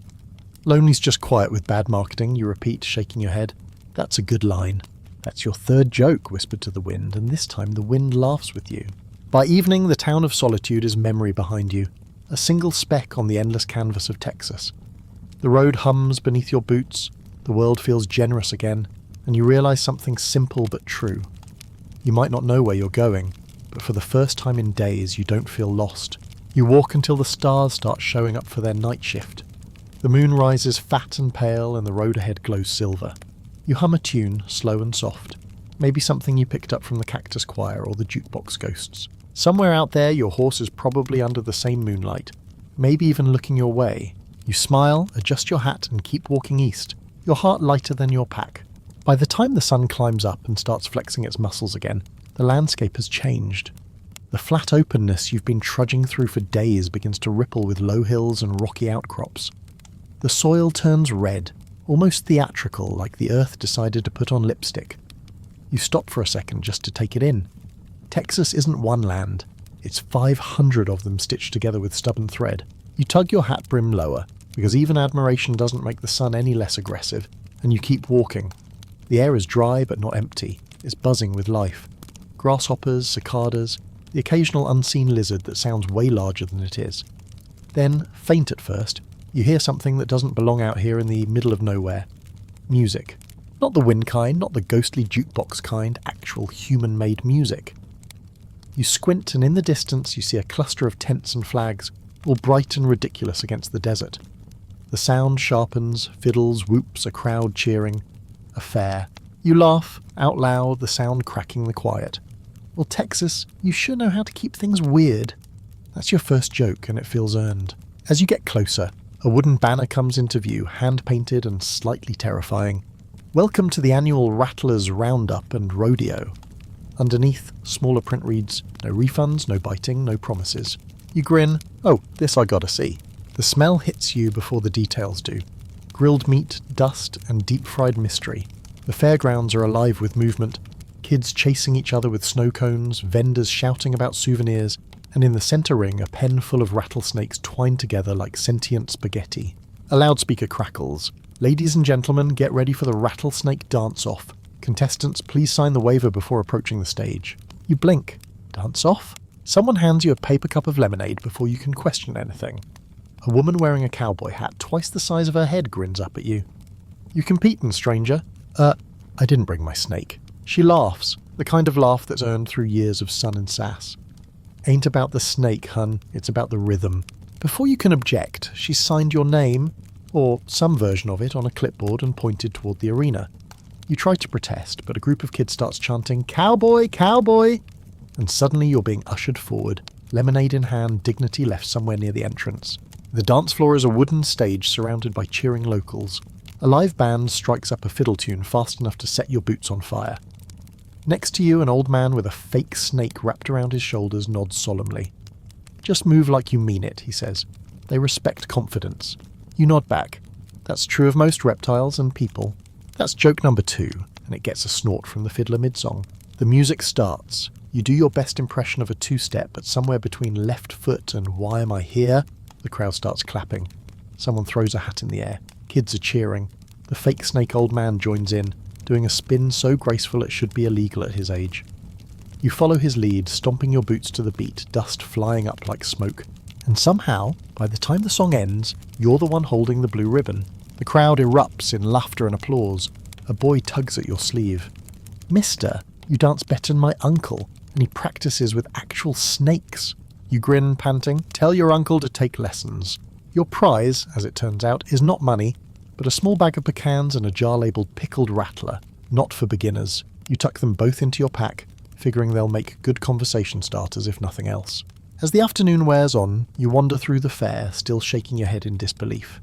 Lonely's just quiet with bad marketing, you repeat, shaking your head. That's a good line. That's your third joke, whispered to the wind, and this time the wind laughs with you. By evening, the town of Solitude is memory behind you, a single speck on the endless canvas of Texas. The road hums beneath your boots, the world feels generous again, and you realise something simple but true. You might not know where you're going, but for the first time in days you don't feel lost. You walk until the stars start showing up for their night shift. The moon rises fat and pale and the road ahead glows silver. You hum a tune, slow and soft, maybe something you picked up from the Cactus Choir or the Jukebox Ghosts. Somewhere out there your horse is probably under the same moonlight, maybe even looking your way. You smile, adjust your hat and keep walking east, your heart lighter than your pack. By the time the sun climbs up and starts flexing its muscles again, the landscape has changed. The flat openness you've been trudging through for days begins to ripple with low hills and rocky outcrops. The soil turns red, almost theatrical, like the earth decided to put on lipstick. You stop for a second just to take it in. Texas isn't one land, it's 500 of them stitched together with stubborn thread. You tug your hat brim lower, because even admiration doesn't make the sun any less aggressive, and you keep walking. The air is dry but not empty, it's buzzing with life. Grasshoppers, cicadas, the occasional unseen lizard that sounds way larger than it is. Then, faint at first, you hear something that doesn't belong out here in the middle of nowhere. Music. Not the wind kind, not the ghostly jukebox kind, actual human-made music. You squint and in the distance you see a cluster of tents and flags, all bright and ridiculous against the desert. The sound sharpens, fiddles, whoops, a crowd cheering. A fair. You laugh, out loud, the sound cracking the quiet. Well, Texas, you sure know how to keep things weird. That's your first joke, and it feels earned. As you get closer, a wooden banner comes into view, hand-painted and slightly terrifying. Welcome to the annual Rattlers Roundup and Rodeo. Underneath, smaller print reads, no refunds, no biting, no promises. You grin. Oh, this I gotta see. The smell hits you before the details do. Grilled meat, dust, and deep-fried mystery. The fairgrounds are alive with movement. Kids chasing each other with snow cones, vendors shouting about souvenirs, and in the centre ring a pen full of rattlesnakes twined together like sentient spaghetti. A loudspeaker crackles. Ladies and gentlemen, get ready for the rattlesnake dance-off. Contestants, please sign the waiver before approaching the stage. You blink. Dance-off? Someone hands you a paper cup of lemonade before you can question anything. A woman wearing a cowboy hat twice the size of her head grins up at you. You competin', stranger. I didn't bring my snake. She laughs, the kind of laugh that's earned through years of sun and sass. Ain't about the snake, hun, it's about the rhythm. Before you can object, she's signed your name, or some version of it, on a clipboard and pointed toward the arena. You try to protest, but a group of kids starts chanting, "Cowboy, cowboy!" And suddenly you're being ushered forward, lemonade in hand, dignity left somewhere near the entrance. The dance floor is a wooden stage surrounded by cheering locals. A live band strikes up a fiddle tune fast enough to set your boots on fire. Next to you, an old man with a fake snake wrapped around his shoulders nods solemnly. "Just move like you mean it," he says. They respect confidence. You nod back. That's true of most reptiles and people. That's joke number 2, and it gets a snort from the fiddler mid-song. The music starts. You do your best impression of a two-step, but somewhere between left foot and "Why am I here?" the crowd starts clapping. Someone throws a hat in the air. Kids are cheering. The fake snake old man joins in, doing a spin so graceful it should be illegal at his age. You follow his lead, stomping your boots to the beat, dust flying up like smoke. And somehow, by the time the song ends, you're the one holding the blue ribbon. The crowd erupts in laughter and applause. A boy tugs at your sleeve. "Mister, you dance better than my uncle, and he practices with actual snakes." You grin, panting. "Tell your uncle to take lessons." Your prize, as it turns out, is not money, but a small bag of pecans and a jar labelled Pickled Rattler, not for beginners. You tuck them both into your pack, figuring they'll make good conversation starters if nothing else. As the afternoon wears on, you wander through the fair, still shaking your head in disbelief.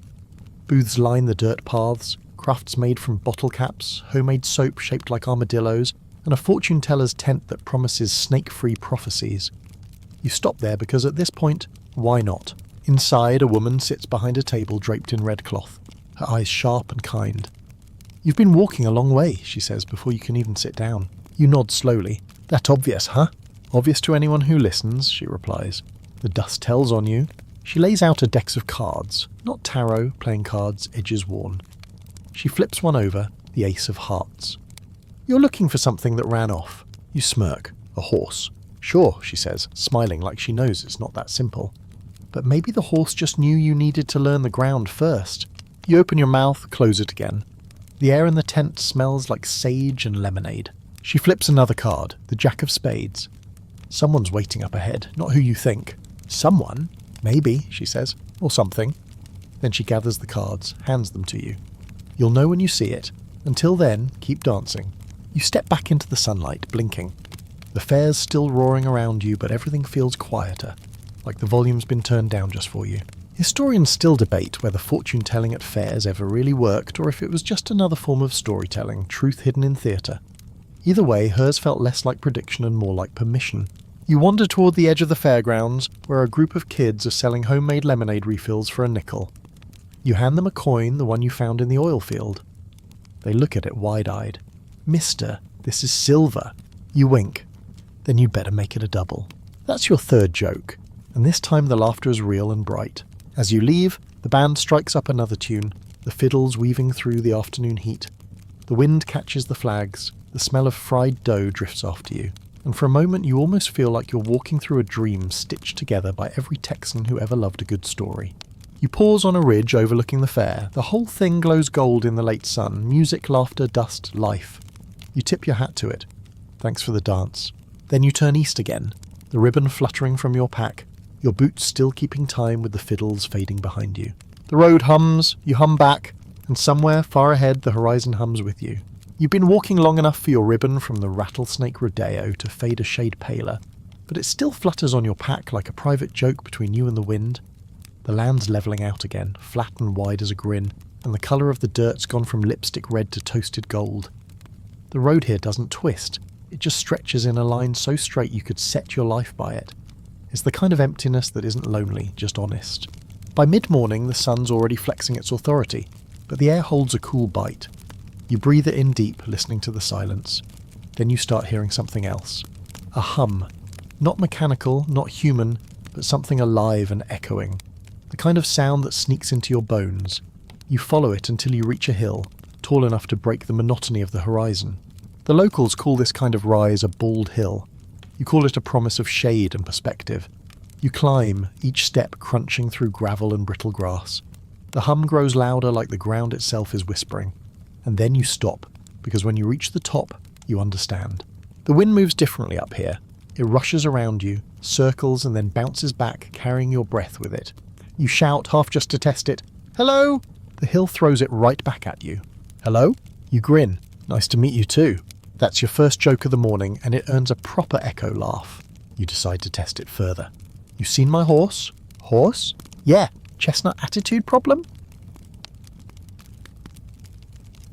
Booths line the dirt paths, crafts made from bottle caps, homemade soap shaped like armadillos, and a fortune teller's tent that promises snake-free prophecies. You stop there because at this point, why not? Inside, a woman sits behind a table draped in red cloth, her eyes sharp and kind. "You've been walking a long way," she says before you can even sit down. You nod slowly. "That obvious, huh?" "Obvious to anyone who listens," she replies. "The dust tells on you." She lays out a deck of cards, not tarot, playing cards, edges worn. She flips one over, the ace of hearts. "You're looking for something that ran off." You smirk. "A horse." "Sure," she says, smiling like she knows it's not that simple. "But maybe the horse just knew you needed to learn the ground first." You open your mouth, close it again. The air in the tent smells like sage and lemonade. She flips another card, the Jack of Spades. "Someone's waiting up ahead, not who you think." "Someone? Maybe," she says, "or something." Then she gathers the cards, hands them to you. You'll know when you see it. Until then, keep dancing. You step back into the sunlight, blinking. The fair's still roaring around you, but everything feels quieter, like the volume's been turned down just for you. Historians still debate whether fortune-telling at fairs ever really worked, or if it was just another form of storytelling, truth hidden in theatre. Either way, hers felt less like prediction and more like permission. You wander toward the edge of the fairgrounds, where a group of kids are selling homemade lemonade refills for a nickel. You hand them a coin, the one you found in the oil field. They look at it wide-eyed. "Mister, this is silver." You wink. Then you'd better make it a double. That's your third joke, and this time the laughter is real and bright. As you leave, the band strikes up another tune, the fiddles weaving through the afternoon heat. The wind catches the flags, the smell of fried dough drifts after you, and for a moment you almost feel like you're walking through a dream stitched together by every Texan who ever loved a good story. You pause on a ridge overlooking the fair. The whole thing glows gold in the late sun. Music, laughter, dust, life. You tip your hat to it. Thanks for the dance. Then you turn east again, the ribbon fluttering from your pack, your boots still keeping time with the fiddles fading behind you. The road hums, you hum back, and somewhere far ahead the horizon hums with you. You've been walking long enough for your ribbon from the rattlesnake rodeo to fade a shade paler, but it still flutters on your pack like a private joke between you and the wind. The land's levelling out again, flat and wide as a grin, and the colour of the dirt's gone from lipstick red to toasted gold. The road here doesn't twist, it just stretches in a line so straight you could set your life by it. It's the kind of emptiness that isn't lonely, just honest. By mid-morning the sun's already flexing its authority, but the air holds a cool bite. You breathe it in deep, listening to the silence. Then you start hearing something else. A hum. Not mechanical, not human, but something alive and echoing. The kind of sound that sneaks into your bones. You follow it until you reach a hill, tall enough to break the monotony of the horizon. The locals call this kind of rise a bald hill. You call it a promise of shade and perspective. You climb, each step crunching through gravel and brittle grass. The hum grows louder like the ground itself is whispering. And then you stop, because when you reach the top, you understand. The wind moves differently up here. It rushes around you, circles and then bounces back, carrying your breath with it. You shout, half just to test it, "Hello!" The hill throws it right back at you. "Hello?" You grin. "Nice to meet you too." That's your first joke of the morning, and it earns a proper echo laugh. You decide to test it further. "You seen my horse?" "Horse?" "Yeah. Chestnut attitude problem?"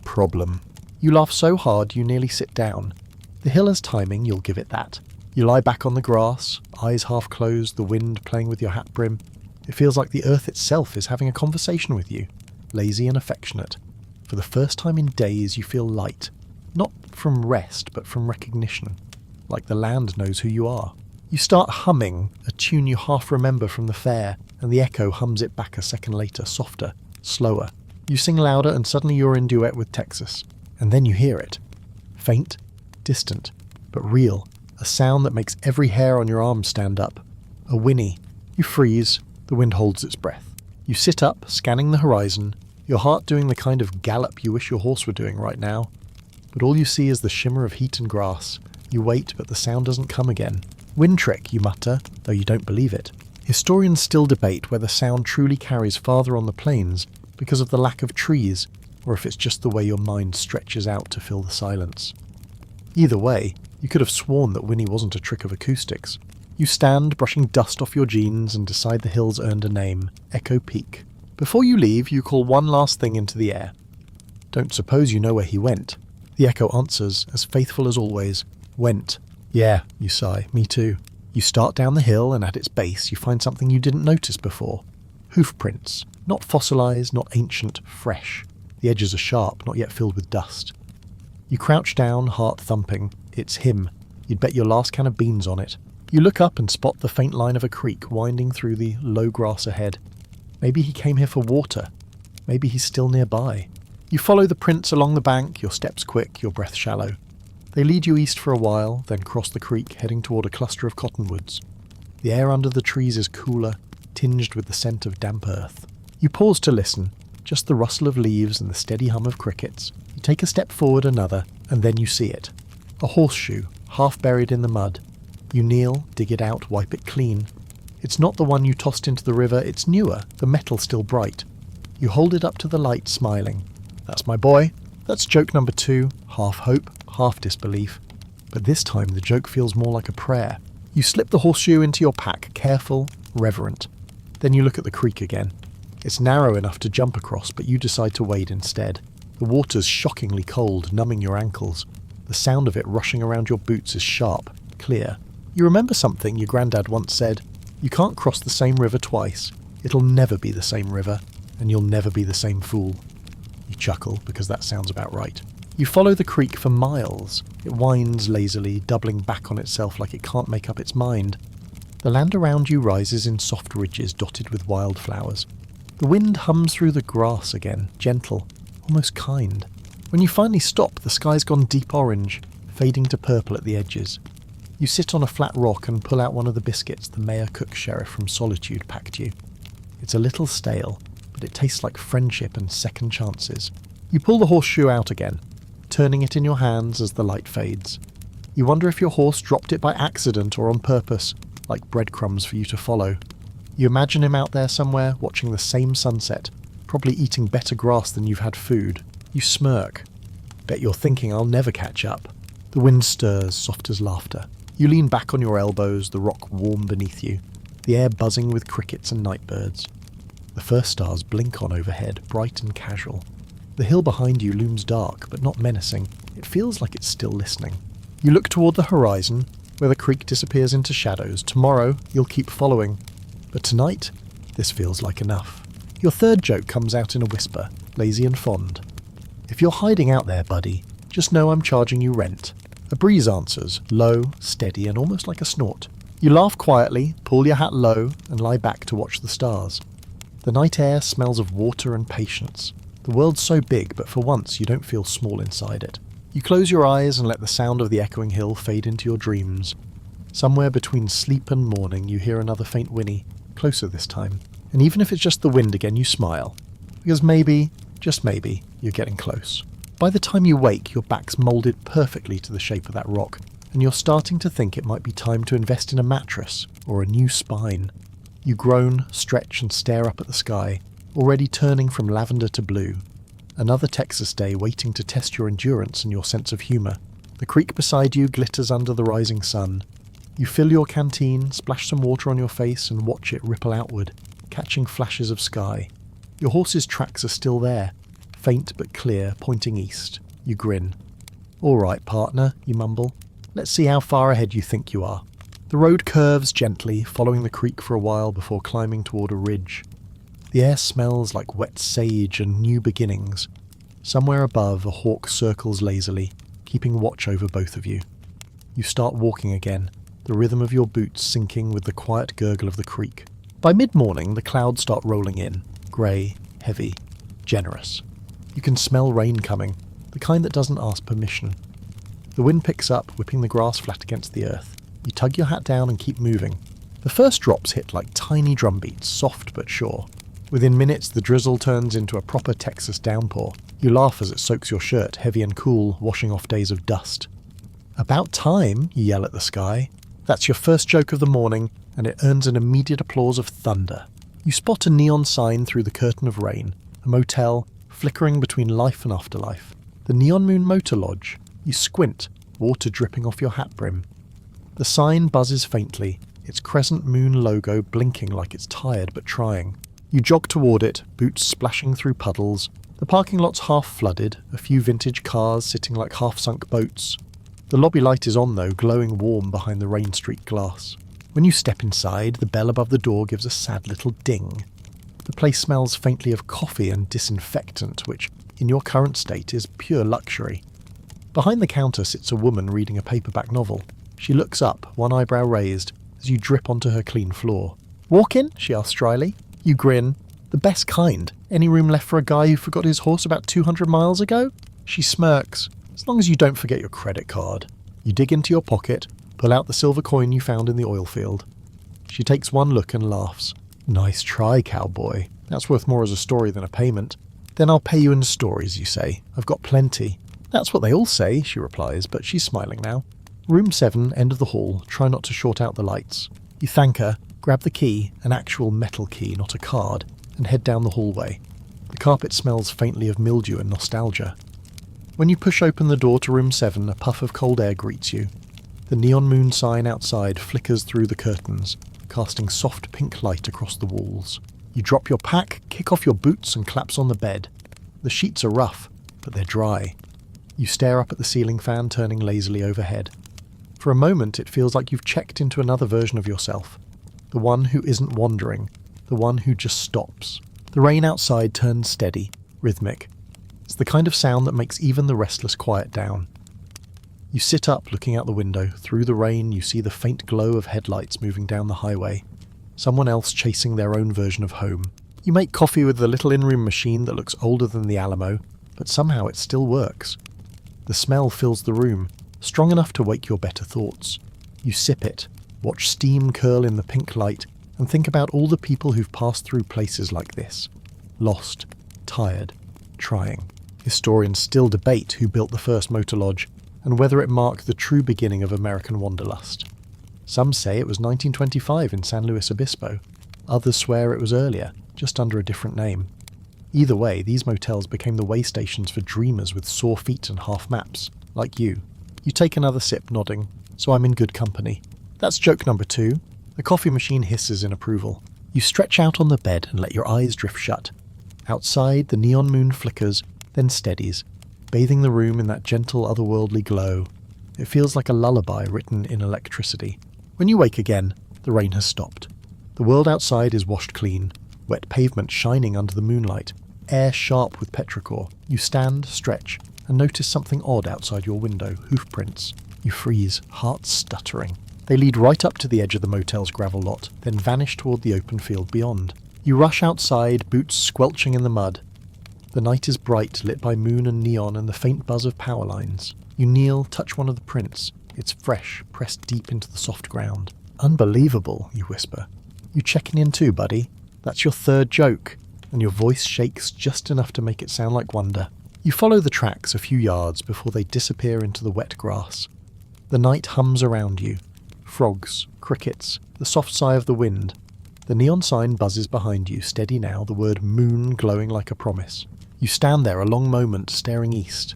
Problem. You laugh so hard you nearly sit down. The hill has timing, you'll give it that. You lie back on the grass, eyes half closed, the wind playing with your hat brim. It feels like the earth itself is having a conversation with you, lazy and affectionate. For the first time in days you feel light. Not from rest, but from recognition. Like the land knows who you are. You start humming, a tune you half remember from the fair, and the echo hums it back a second later, softer, slower. You sing louder and suddenly you're in duet with Texas. And then you hear it. Faint, distant, but real. A sound that makes every hair on your arm stand up. A whinny. You freeze. The wind holds its breath. You sit up, scanning the horizon, your heart doing the kind of gallop you wish your horse were doing right now. But all you see is the shimmer of heat and grass. You wait, but the sound doesn't come again. Wind trick, you mutter, though you don't believe it. Historians still debate whether sound truly carries farther on the plains because of the lack of trees, or if it's just the way your mind stretches out to fill the silence. Either way, you could have sworn that whinny wasn't a trick of acoustics. You stand, brushing dust off your jeans, and decide the hill's earned a name, Echo Peak. Before you leave, you call one last thing into the air. Don't suppose you know where he went. The echo answers, as faithful as always, "Went." "Yeah," you sigh, "me too." You start down the hill, and at its base you find something you didn't notice before. Hoof prints. Not fossilised, not ancient, fresh. The edges are sharp, not yet filled with dust. You crouch down, heart thumping. It's him. You'd bet your last can of beans on it. You look up and spot the faint line of a creek winding through the low grass ahead. Maybe he came here for water. Maybe he's still nearby. You follow the prints along the bank, your steps quick, your breath shallow. They lead you east for a while, then cross the creek, heading toward a cluster of cottonwoods. The air under the trees is cooler, tinged with the scent of damp earth. You pause to listen, just the rustle of leaves and the steady hum of crickets. You take a step forward, another, and then you see it. A horseshoe, half buried in the mud. You kneel, dig it out, wipe it clean. It's not the one you tossed into the river, it's newer, the metal still bright. You hold it up to the light, smiling. That's my boy. That's joke number 2, half hope, half disbelief. But this time the joke feels more like a prayer. You slip the horseshoe into your pack, careful, reverent. Then you look at the creek again. It's narrow enough to jump across, but you decide to wade instead. The water's shockingly cold, numbing your ankles. The sound of it rushing around your boots is sharp, clear. You remember something your granddad once said. You can't cross the same river twice. It'll never be the same river, and you'll never be the same fool. You chuckle, because that sounds about right. You follow the creek for miles. It winds lazily, doubling back on itself like it can't make up its mind. The land around you rises in soft ridges dotted with wildflowers. The wind hums through the grass again, gentle, almost kind. When you finally stop, the sky's gone deep orange, fading to purple at the edges. You sit on a flat rock and pull out one of the biscuits the mayor cook sheriff from Solitude packed you. It's a little stale, but it tastes like friendship and second chances. You pull the horseshoe out again, turning it in your hands as the light fades. You wonder if your horse dropped it by accident or on purpose, like breadcrumbs for you to follow. You imagine him out there somewhere, watching the same sunset, probably eating better grass than you've had food. You smirk. Bet you're thinking I'll never catch up. The wind stirs, soft as laughter. You lean back on your elbows, the rock warm beneath you, the air buzzing with crickets and nightbirds. The first stars blink on overhead, bright and casual. The hill behind you looms dark, but not menacing. It feels like it's still listening. You look toward the horizon, where the creek disappears into shadows. Tomorrow, you'll keep following. But tonight, this feels like enough. Your third joke comes out in a whisper, lazy and fond. If you're hiding out there, buddy, just know I'm charging you rent. A breeze answers, low, steady, and almost like a snort. You laugh quietly, pull your hat low, and lie back to watch the stars. The night air smells of water and patience. The world's so big, but for once you don't feel small inside it. You close your eyes and let the sound of the echoing hill fade into your dreams. Somewhere between sleep and morning you hear another faint whinny, closer this time. And even if it's just the wind again, you smile. Because maybe, just maybe, you're getting close. By the time you wake, your back's moulded perfectly to the shape of that rock, and you're starting to think it might be time to invest in a mattress or a new spine. You groan, stretch, and stare up at the sky, already turning from lavender to blue. Another Texas day waiting to test your endurance and your sense of humour. The creek beside you glitters under the rising sun. You fill your canteen, splash some water on your face, and watch it ripple outward, catching flashes of sky. Your horse's tracks are still there, faint but clear, pointing east. You grin. "All right, partner," you mumble. "Let's see how far ahead you think you are." The road curves gently, following the creek for a while before climbing toward a ridge. The air smells like wet sage and new beginnings. Somewhere above, a hawk circles lazily, keeping watch over both of you. You start walking again, the rhythm of your boots syncing with the quiet gurgle of the creek. By mid-morning, the clouds start rolling in, grey, heavy, generous. You can smell rain coming, the kind that doesn't ask permission. The wind picks up, whipping the grass flat against the earth. You tug your hat down and keep moving. The first drops hit like tiny drum beats, soft but sure. Within minutes, the drizzle turns into a proper Texas downpour. You laugh as it soaks your shirt, heavy and cool, washing off days of dust. "About time," you yell at the sky. That's your first joke of the morning, and it earns an immediate applause of thunder. You spot a neon sign through the curtain of rain, a motel, flickering between life and afterlife. The Neon Moon Motor Lodge. You squint, water dripping off your hat brim. The sign buzzes faintly, its crescent moon logo blinking like it's tired but trying. You jog toward it, boots splashing through puddles. The parking lot's half flooded, a few vintage cars sitting like half-sunk boats. The lobby light is on though, glowing warm behind the rain-streaked glass. When you step inside, the bell above the door gives a sad little ding. The place smells faintly of coffee and disinfectant, which, in your current state, is pure luxury. Behind the counter sits a woman reading a paperback novel. She looks up, one eyebrow raised, as you drip onto her clean floor. "Walk in?" she asks dryly. You grin. "The best kind. Any room left for a guy who forgot his horse about 200 miles ago?" She smirks. "As long as you don't forget your credit card." You dig into your pocket, pull out the silver coin you found in the oil field. She takes one look and laughs. "Nice try, cowboy. That's worth more as a story than a payment." "Then I'll pay you in stories," you say. "I've got plenty." "That's what they all say," she replies, but she's smiling now. Room 7, end of the hall. Try not to short out the lights. You thank her, grab the key, an actual metal key, not a card, and head down the hallway. The carpet smells faintly of mildew and nostalgia. When you push open the door to room 7, a puff of cold air greets you. The neon moon sign outside flickers through the curtains, casting soft pink light across the walls. You drop your pack, kick off your boots, and collapse on the bed. The sheets are rough, but they're dry. You stare up at the ceiling fan turning lazily overhead. For a moment, it feels like you've checked into another version of yourself. The one who isn't wandering, the one who just stops. The rain outside turns steady, rhythmic. It's the kind of sound that makes even the restless quiet down. You sit up looking out the window. Through the rain, you see the faint glow of headlights moving down the highway. Someone else chasing their own version of home. You make coffee with the little in-room machine that looks older than the Alamo, but somehow it still works. The smell fills the room, strong enough to wake your better thoughts. You sip it, watch steam curl in the pink light, and think about all the people who've passed through places like this. Lost, tired, trying. Historians still debate who built the first motor lodge, and whether it marked the true beginning of American wanderlust. Some say it was 1925 in San Luis Obispo. Others swear it was earlier, just under a different name. Either way, these motels became the way stations for dreamers with sore feet and half maps, like you. You take another sip, nodding, so I'm in good company. That's joke number 2. The coffee machine hisses in approval. You stretch out on the bed and let your eyes drift shut. Outside, the neon moon flickers, then steadies, bathing the room in that gentle otherworldly glow. It feels like a lullaby written in electricity. When you wake again, the rain has stopped. The world outside is washed clean, wet pavement shining under the moonlight, air sharp with petrichor. You stand, stretch, and notice something odd outside your window, hoof prints. You freeze, heart stuttering. They lead right up to the edge of the motel's gravel lot, then vanish toward the open field beyond. You rush outside, boots squelching in the mud. The night is bright, lit by moon and neon and the faint buzz of power lines. You kneel, touch one of the prints. It's fresh, pressed deep into the soft ground. "Unbelievable," you whisper. "You checking in too, buddy? That's your 3rd joke," and your voice shakes just enough to make it sound like wonder. You follow the tracks a few yards before they disappear into the wet grass. The night hums around you. Frogs, crickets, the soft sigh of the wind. The neon sign buzzes behind you, steady now, the word moon glowing like a promise. You stand there a long moment, staring east.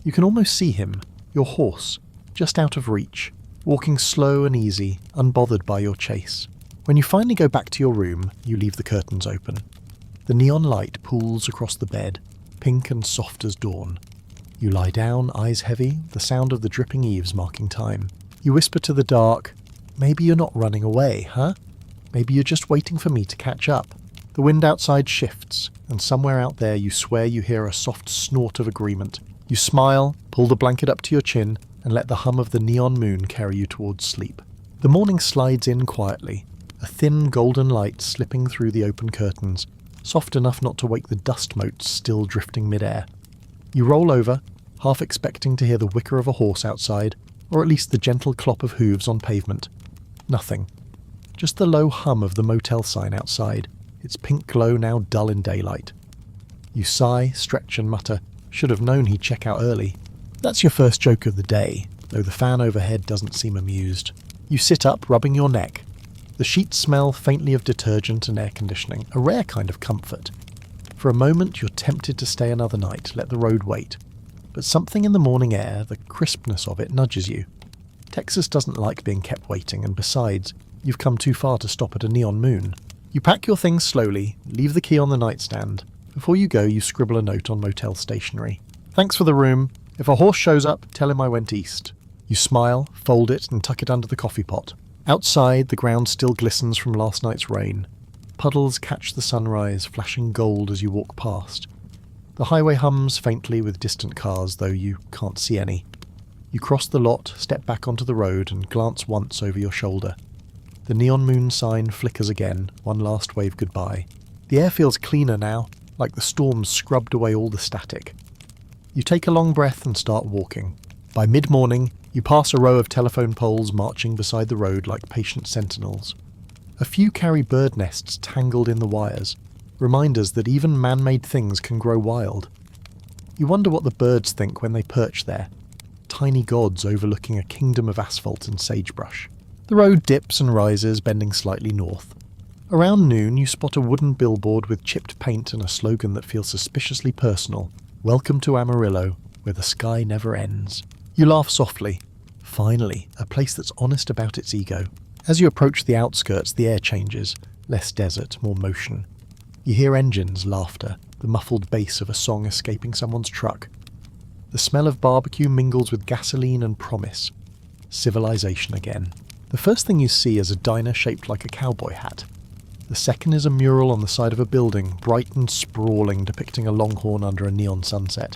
You can almost see him, your horse, just out of reach, walking slow and easy, unbothered by your chase. When you finally go back to your room, you leave the curtains open. The neon light pools across the bed, pink and soft as dawn. You lie down, eyes heavy, the sound of the dripping eaves marking time. You whisper to the dark, "Maybe you're not running away, huh? Maybe you're just waiting for me to catch up." The wind outside shifts, and somewhere out there you swear you hear a soft snort of agreement. You smile, pull the blanket up to your chin, and let the hum of the neon moon carry you towards sleep. The morning slides in quietly, a thin golden light slipping through the open curtains, soft enough not to wake the dust motes still drifting midair. You roll over, half expecting to hear the whicker of a horse outside, or at least the gentle clop of hooves on pavement. Nothing. Just the low hum of the motel sign outside, its pink glow now dull in daylight. You sigh, stretch and mutter, "Should have known he'd check out early." That's your first joke of the day, though the fan overhead doesn't seem amused. You sit up, rubbing your neck. The sheets smell faintly of detergent and air conditioning, a rare kind of comfort. For a moment you're tempted to stay another night, let the road wait. But something in the morning air, the crispness of it, nudges you. Texas doesn't like being kept waiting, and besides, you've come too far to stop at a neon moon. You pack your things slowly, leave the key on the nightstand. Before you go, you scribble a note on motel stationery. Thanks for the room. If a horse shows up, tell him I went east. You smile, fold it, and tuck it under the coffee pot. Outside, the ground still glistens from last night's rain. Puddles catch the sunrise, flashing gold as you walk past. The highway hums faintly with distant cars, though you can't see any. You cross the lot, step back onto the road, and glance once over your shoulder. The neon moon sign flickers again, one last wave goodbye. The air feels cleaner now, like the storm scrubbed away all the static. You take a long breath and start walking. By mid-morning, you pass a row of telephone poles marching beside the road like patient sentinels. A few carry bird nests tangled in the wires, reminders that even man-made things can grow wild. You wonder what the birds think when they perch there, tiny gods overlooking a kingdom of asphalt and sagebrush. The road dips and rises, bending slightly north. Around noon, you spot a wooden billboard with chipped paint and a slogan that feels suspiciously personal. Welcome to Amarillo, where the sky never ends. You laugh softly. Finally, a place that's honest about its ego. As you approach the outskirts, the air changes. Less desert, more motion. You hear engines, laughter, the muffled bass of a song escaping someone's truck. The smell of barbecue mingles with gasoline and promise. Civilization again. The first thing you see is a diner shaped like a cowboy hat. The second is a mural on the side of a building, bright and sprawling, depicting a longhorn under a neon sunset.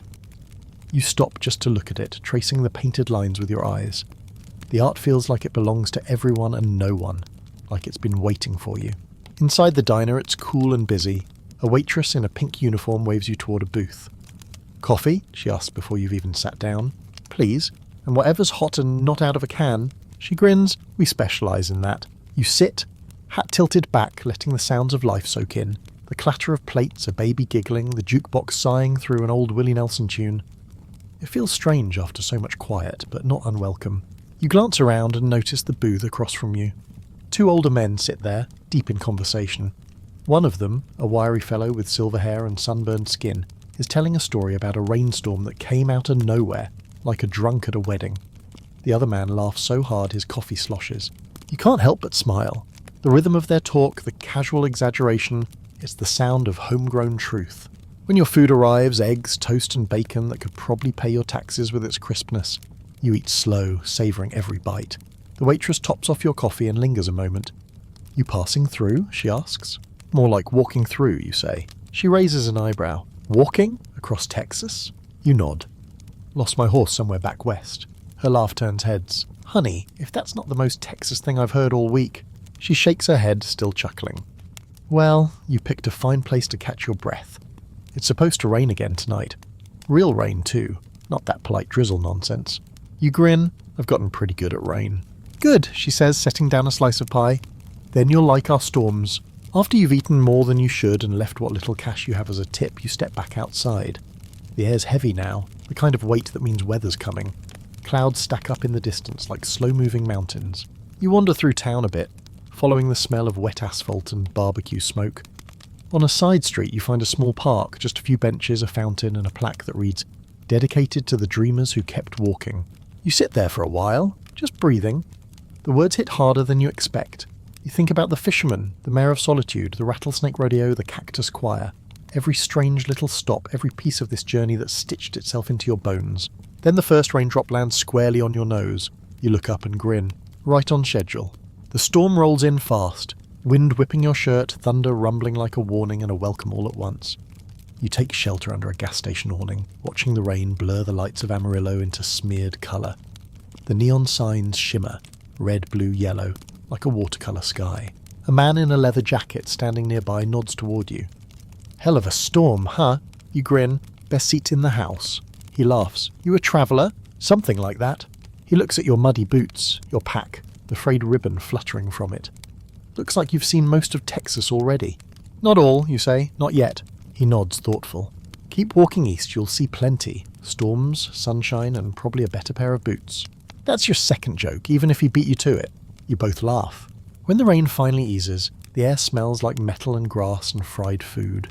You stop just to look at it, tracing the painted lines with your eyes. The art feels like it belongs to everyone and no one, like it's been waiting for you. Inside the diner, it's cool and busy. A waitress in a pink uniform waves you toward a booth. "Coffee?" she asks before you've even sat down. "Please. And whatever's hot and not out of a can." She grins. "We specialise in that." You sit, hat tilted back, letting the sounds of life soak in. The clatter of plates, a baby giggling, the jukebox sighing through an old Willie Nelson tune. It feels strange after so much quiet, but not unwelcome. You glance around and notice the booth across from you. Two older men sit there, deep in conversation. One of them, a wiry fellow with silver hair and sunburned skin, is telling a story about a rainstorm that came out of nowhere, like a drunk at a wedding. The other man laughs so hard his coffee sloshes. You can't help but smile. The rhythm of their talk, the casual exaggeration, it's the sound of homegrown truth. When your food arrives, eggs, toast and bacon that could probably pay your taxes with its crispness, you eat slow, savouring every bite. The waitress tops off your coffee and lingers a moment. "You passing through?" she asks. "More like walking through," you say. She raises an eyebrow. "Walking? Across Texas?" You nod. "Lost my horse somewhere back west." Her laugh turns heads. "Honey, if that's not the most Texas thing I've heard all week." She shakes her head, still chuckling. "Well, you picked a fine place to catch your breath. It's supposed to rain again tonight. Real rain, too. Not that polite drizzle nonsense." You grin. "I've gotten pretty good at rain." "Good," she says, setting down a slice of pie. "Then you'll like our storms." After you've eaten more than you should and left what little cash you have as a tip, you step back outside. The air's heavy now, the kind of weight that means weather's coming. Clouds stack up in the distance like slow-moving mountains. You wander through town a bit, following the smell of wet asphalt and barbecue smoke. On a side street, you find a small park, just a few benches, a fountain, and a plaque that reads, "Dedicated to the dreamers who kept walking." You sit there for a while, just breathing. The words hit harder than you expect. You think about the fisherman, the mayor of solitude, the rattlesnake rodeo, the cactus choir. Every strange little stop, every piece of this journey that stitched itself into your bones. Then the first raindrop lands squarely on your nose. You look up and grin. Right on schedule. The storm rolls in fast. Wind whipping your shirt, thunder rumbling like a warning and a welcome all at once. You take shelter under a gas station awning, watching the rain blur the lights of Amarillo into smeared colour. The neon signs shimmer, red, blue, yellow, like a watercolour sky. A man in a leather jacket standing nearby nods toward you. "Hell of a storm, huh?" You grin. "Best seat in the house." He laughs. "You a traveller?" "Something like that." He looks at your muddy boots, your pack, the frayed ribbon fluttering from it. "Looks like you've seen most of Texas already." "Not all," you say. "Not yet." He nods, thoughtful. "Keep walking east, you'll see plenty. Storms, sunshine, and probably a better pair of boots." That's your second joke, even if he beat you to it. You both laugh. When the rain finally eases, the air smells like metal and grass and fried food.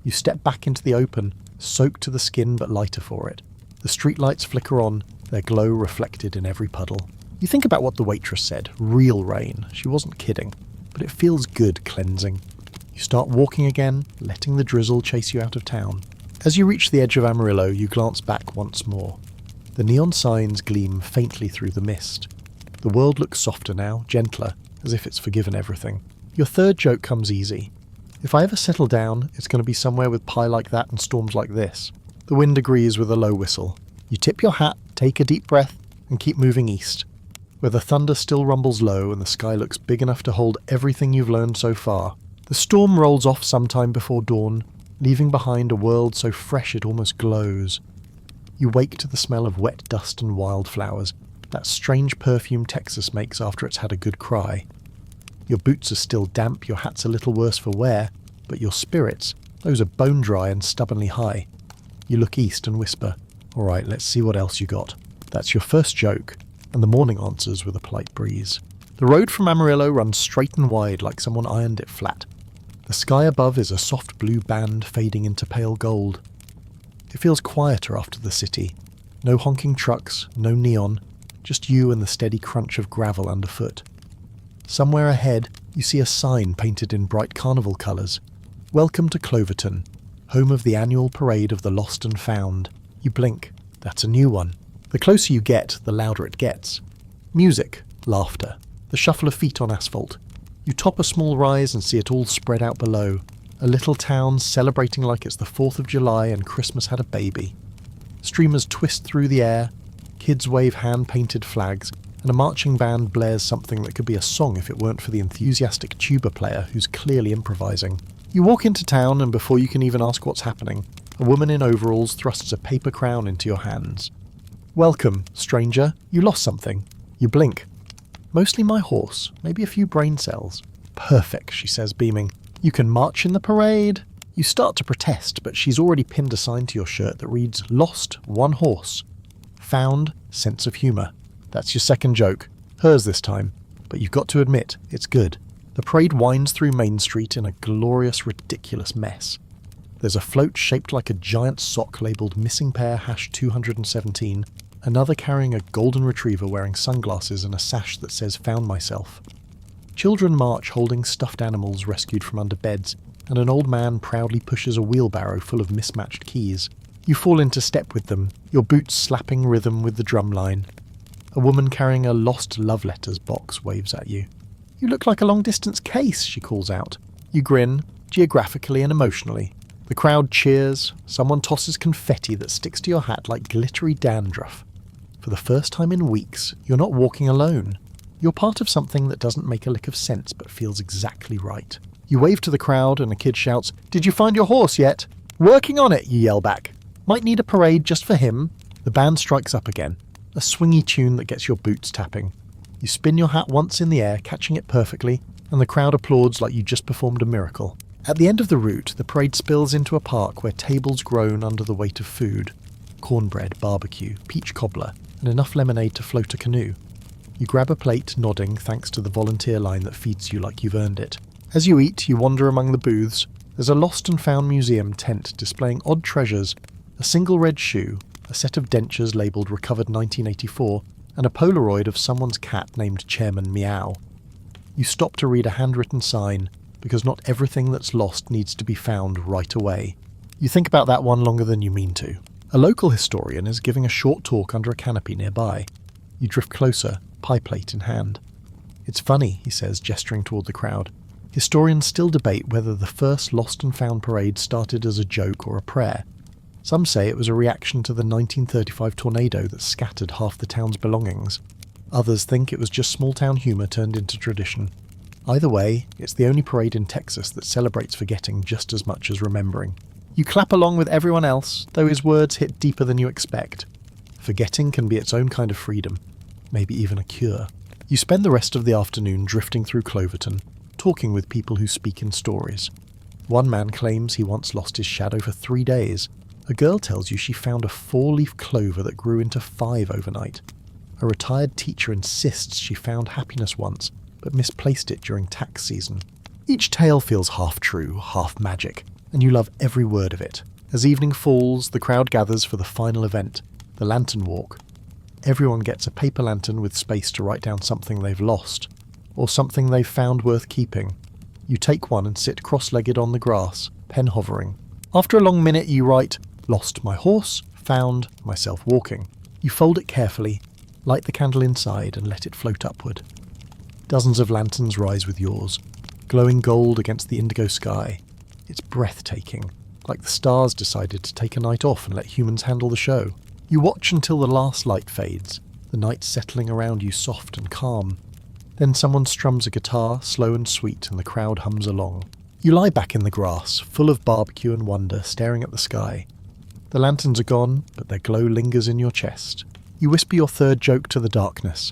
You step back into the open, soaked to the skin but lighter for it. The streetlights flicker on, their glow reflected in every puddle. You think about what the waitress said, real rain. She wasn't kidding. but it feels good cleansing. You start walking again, letting the drizzle chase you out of town. As you reach the edge of Amarillo, you glance back once more. The neon signs gleam faintly through the mist. The world looks softer now, gentler, as if it's forgiven everything. Your third joke comes easy. If I ever settle down, it's going to be somewhere with pie like that and storms like this. The wind agrees with a low whistle. You tip your hat, take a deep breath, and keep moving east, where the thunder still rumbles low and the sky looks big enough to hold everything you've learned so far. The storm rolls off sometime before dawn, leaving behind a world so fresh it almost glows. You wake to the smell of wet dust and wildflowers, that strange perfume Texas makes after it's had a good cry. Your boots are still damp, your hat's a little worse for wear, but your spirits, those are bone dry and stubbornly high. You look east and whisper, "All right, let's see what else you got." That's your first joke, and the morning answers with a polite breeze. The road from Amarillo runs straight and wide like someone ironed it flat. The sky above is a soft blue band fading into pale gold. It feels quieter after the city. No honking trucks, no neon, just you and the steady crunch of gravel underfoot. Somewhere ahead, you see a sign painted in bright carnival colours. "Welcome to Cloverton, home of the annual parade of the lost and found." You blink. That's a new one. The closer you get, the louder it gets. Music, laughter, the shuffle of feet on asphalt. You top a small rise and see it all spread out below. A little town celebrating like it's the 4th of July and Christmas had a baby. Streamers twist through the air, kids wave hand-painted flags, and a marching band blares something that could be a song if it weren't for the enthusiastic tuba player who's clearly improvising. You walk into town, and before you can even ask what's happening, a woman in overalls thrusts a paper crown into your hands. "Welcome, stranger. You lost something." You blink. "Mostly my horse, maybe a few brain cells." "Perfect," she says, beaming. "You can march in the parade." You start to protest, but she's already pinned a sign to your shirt that reads, "Lost, one horse. Found, sense of humour." That's your second joke. Hers this time. But you've got to admit, it's good. The parade winds through Main Street in a glorious, ridiculous mess. There's a float shaped like a giant sock labelled Missing Pair #217, another carrying a golden retriever wearing sunglasses and a sash that says "Found Myself." Children march holding stuffed animals rescued from under beds, and an old man proudly pushes a wheelbarrow full of mismatched keys. You fall into step with them, your boots slapping rhythm with the drumline. A woman carrying a lost love letters box waves at you. "You look like a long-distance case," she calls out. You grin, geographically and emotionally. The crowd cheers, someone tosses confetti that sticks to your hat like glittery dandruff. For the first time in weeks, you're not walking alone. You're part of something that doesn't make a lick of sense but feels exactly right. You wave to the crowd and a kid shouts, "Did you find your horse yet?" "Working on it," you yell back. "Might need a parade just for him." The band strikes up again, a swingy tune that gets your boots tapping. You spin your hat once in the air, catching it perfectly, and the crowd applauds like you just performed a miracle. At the end of the route, the parade spills into a park where tables groan under the weight of food. Cornbread, barbecue, peach cobbler, and enough lemonade to float a canoe. You grab a plate, nodding thanks to the volunteer line that feeds you like you've earned it. As you eat, you wander among the booths. There's a lost and found museum tent displaying odd treasures, a single red shoe, a set of dentures labelled Recovered 1984, and a Polaroid of someone's cat named Chairman Meow. You stop to read a handwritten sign, because not everything that's lost needs to be found right away. You think about that one longer than you mean to. A local historian is giving a short talk under a canopy nearby. You drift closer, pie plate in hand. "It's funny," he says, gesturing toward the crowd. Historians still debate whether the first Lost and Found parade started as a joke or a prayer. Some say it was a reaction to the 1935 tornado that scattered half the town's belongings. Others think it was just small-town humour turned into tradition. Either way, it's the only parade in Texas that celebrates forgetting just as much as remembering. You clap along with everyone else, though his words hit deeper than you expect. Forgetting can be its own kind of freedom, maybe even a cure. You spend the rest of the afternoon drifting through Cloverton, talking with people who speak in stories. One man claims he once lost his shadow for 3 days. A girl tells you she found a 4-leaf clover that grew into 5 overnight. A retired teacher insists she found happiness once, but misplaced it during tax season. Each tale feels half true, half magic, and you love every word of it. As evening falls, the crowd gathers for the final event, the lantern walk. Everyone gets a paper lantern with space to write down something they've lost. or something they've found worth keeping. You take one and sit cross-legged on the grass, pen hovering. After a long minute you write, "Lost my horse, found myself walking." You fold it carefully, light the candle inside and let it float upward. Dozens of lanterns rise with yours, glowing gold against the indigo sky. It's breathtaking, like the stars decided to take a night off and let humans handle the show. You watch until the last light fades, the night settling around you soft and calm. Then someone strums a guitar, slow and sweet, and the crowd hums along. You lie back in the grass, full of barbecue and wonder, staring at the sky. The lanterns are gone, but their glow lingers in your chest. You whisper your third joke to the darkness.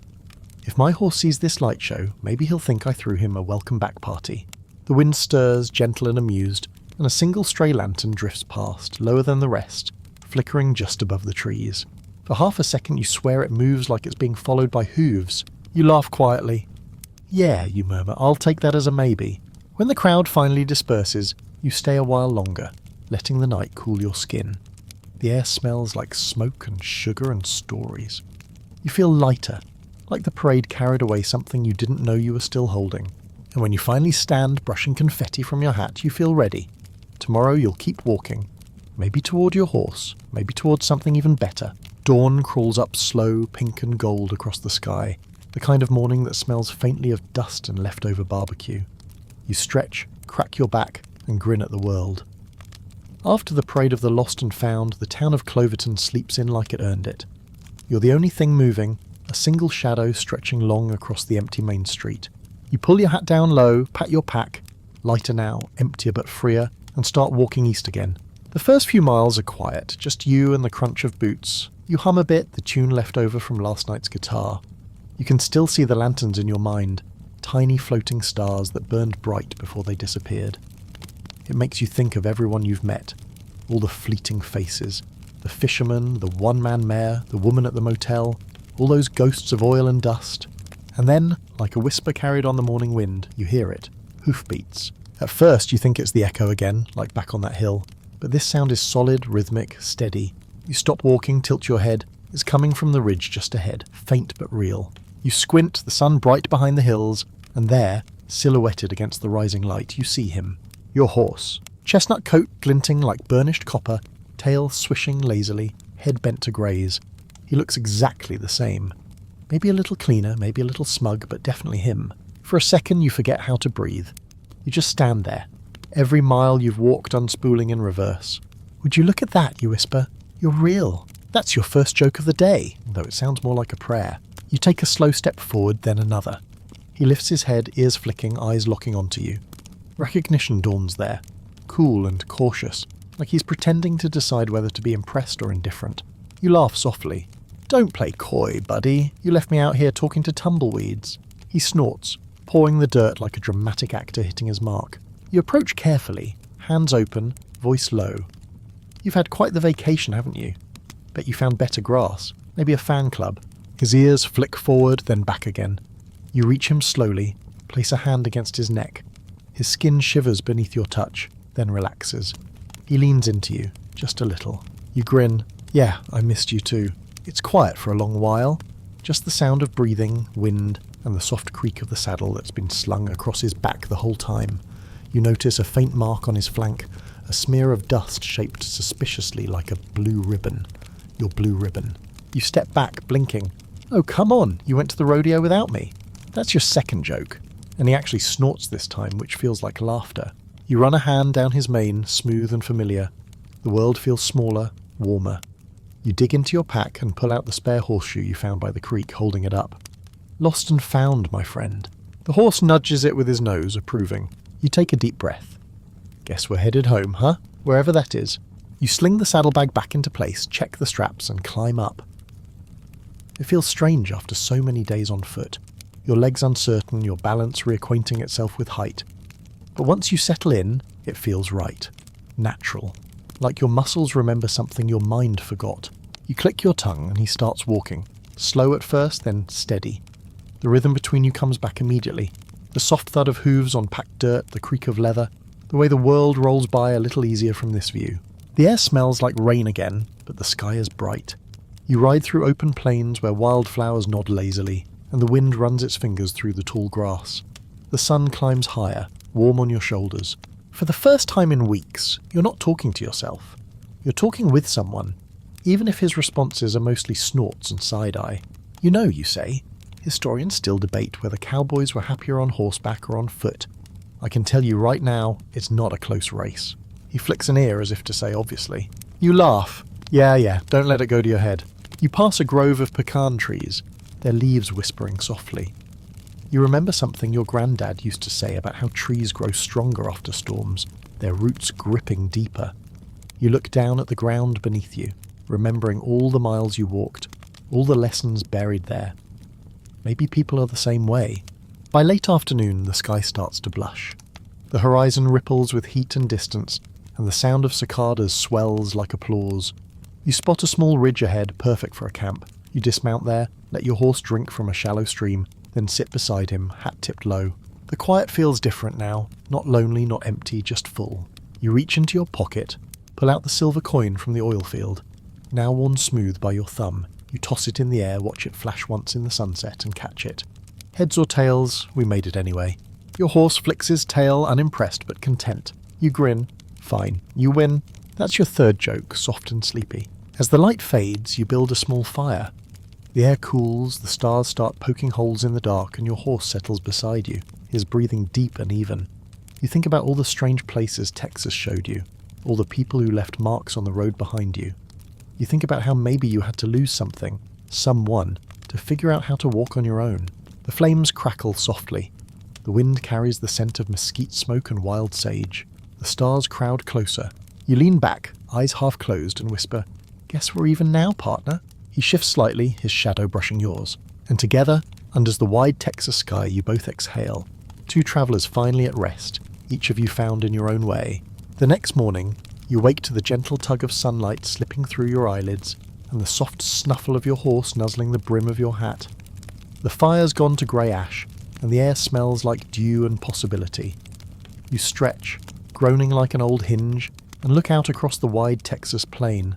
If my horse sees this light show, maybe he'll think I threw him a welcome back party. The wind stirs, gentle and amused, and a single stray lantern drifts past, lower than the rest, flickering just above the trees. For half a second you swear it moves like it's being followed by hooves. You laugh quietly. "Yeah," you murmur, "I'll take that as a maybe." When the crowd finally disperses, you stay a while longer, letting the night cool your skin. The air smells like smoke and sugar and stories. You feel lighter, like the parade carried away something you didn't know you were still holding. And when you finally stand brushing confetti from your hat, you feel ready. Tomorrow you'll keep walking, maybe toward your horse, maybe towards something even better. Dawn crawls up slow, pink and gold across the sky, the kind of morning that smells faintly of dust and leftover barbecue. You stretch, crack your back, and grin at the world. After the parade of the lost and found, the town of Cloverton sleeps in like it earned it. You're the only thing moving, a single shadow stretching long across the empty main street. You pull your hat down low, pat your pack, lighter now, emptier but freer, and start walking east again. The first few miles are quiet, just you and the crunch of boots. You hum a bit, the tune left over from last night's guitar. You can still see the lanterns in your mind, tiny floating stars that burned bright before they disappeared. It makes you think of everyone you've met, all the fleeting faces, the fisherman, the one-man mayor, the woman at the motel, all those ghosts of oil and dust. And then, like a whisper carried on the morning wind, you hear it, hoofbeats. At first you think it's the echo again, like back on that hill, but this sound is solid, rhythmic, steady. You stop walking, tilt your head. It's coming from the ridge just ahead, faint but real. You squint, the sun bright behind the hills, and there, silhouetted against the rising light, you see him. Your horse. Chestnut coat glinting like burnished copper, tail swishing lazily, head bent to graze. He looks exactly the same. Maybe a little cleaner, maybe a little smug, but definitely him. For a second you forget how to breathe. You just stand there. Every mile you've walked unspooling in reverse. "Would you look at that?" you whisper. "You're real. That's your first joke of the day," though it sounds more like a prayer. You take a slow step forward, then another. He lifts his head, ears flicking, eyes locking onto you. Recognition dawns there, cool and cautious, like he's pretending to decide whether to be impressed or indifferent. You laugh softly. "Don't play coy, buddy. You left me out here talking to tumbleweeds." He snorts, pawing the dirt like a dramatic actor hitting his mark. You approach carefully, hands open, voice low. You've had quite the vacation, haven't you? Bet you found better grass, maybe a fan club. His ears flick forward, then back again. You reach him slowly, place a hand against his neck. His skin shivers beneath your touch, then relaxes. He leans into you, just a little. You grin. "Yeah, I missed you too." It's quiet for a long while, just the sound of breathing, wind, and the soft creak of the saddle that's been slung across his back the whole time. You notice a faint mark on his flank, a smear of dust shaped suspiciously like a blue ribbon. Your blue ribbon. You step back, blinking. "Oh, come on, you went to the rodeo without me." That's your second joke, and he actually snorts this time, which feels like laughter. You run a hand down his mane, smooth and familiar. The world feels smaller, warmer. You dig into your pack and pull out the spare horseshoe you found by the creek, holding it up. "Lost and found, my friend." The horse nudges it with his nose, approving. You take a deep breath. "Guess we're headed home, huh? Wherever that is." You sling the saddlebag back into place, check the straps, and climb up. It feels strange after so many days on foot. Your legs uncertain, your balance reacquainting itself with height. But once you settle in, it feels right. Natural. Like your muscles remember something your mind forgot. You click your tongue and he starts walking. Slow at first, then steady. The rhythm between you comes back immediately. The soft thud of hooves on packed dirt, the creak of leather, the way the world rolls by a little easier from this view. The air smells like rain again, but the sky is bright. You ride through open plains where wildflowers nod lazily, and the wind runs its fingers through the tall grass. The sun climbs higher, warm on your shoulders. For the first time in weeks, you're not talking to yourself. You're talking with someone, even if his responses are mostly snorts and side-eye. You know, you say. Historians still debate whether cowboys were happier on horseback or on foot. I can tell you right now, it's not a close race. He flicks an ear as if to say obviously. You laugh. Yeah, don't let it go to your head. You pass a grove of pecan trees, their leaves whispering softly. You remember something your granddad used to say about how trees grow stronger after storms, their roots gripping deeper. You look down at the ground beneath you, remembering all the miles you walked, all the lessons buried there. Maybe people are the same way. By late afternoon, the sky starts to blush. The horizon ripples with heat and distance, and the sound of cicadas swells like applause. You spot a small ridge ahead, perfect for a camp. You dismount there, let your horse drink from a shallow stream, then sit beside him, hat tipped low. The quiet feels different now, not lonely, not empty, just full. You reach into your pocket, pull out the silver coin from the oil field. Now worn smooth by your thumb, you toss it in the air, watch it flash once in the sunset, and catch it. Heads or tails, we made it anyway. Your horse flicks his tail, unimpressed but content. You grin. Fine. You win. That's your third joke, soft and sleepy. As the light fades, you build a small fire. The air cools, the stars start poking holes in the dark, and your horse settles beside you, his breathing deep and even. You think about all the strange places Texas showed you, all the people who left marks on the road behind you. You think about how maybe you had to lose something, someone, to figure out how to walk on your own. The flames crackle softly. The wind carries the scent of mesquite smoke and wild sage. The stars crowd closer. You lean back, eyes half closed, and whisper, "Guess we're even now, partner." He shifts slightly, his shadow brushing yours. And together, under the wide Texas sky, you both exhale. Two travellers finally at rest, each of you found in your own way. The next morning, you wake to the gentle tug of sunlight slipping through your eyelids, and the soft snuffle of your horse nuzzling the brim of your hat. The fire's gone to grey ash, and the air smells like dew and possibility. You stretch, groaning like an old hinge, and look out across the wide Texas plain.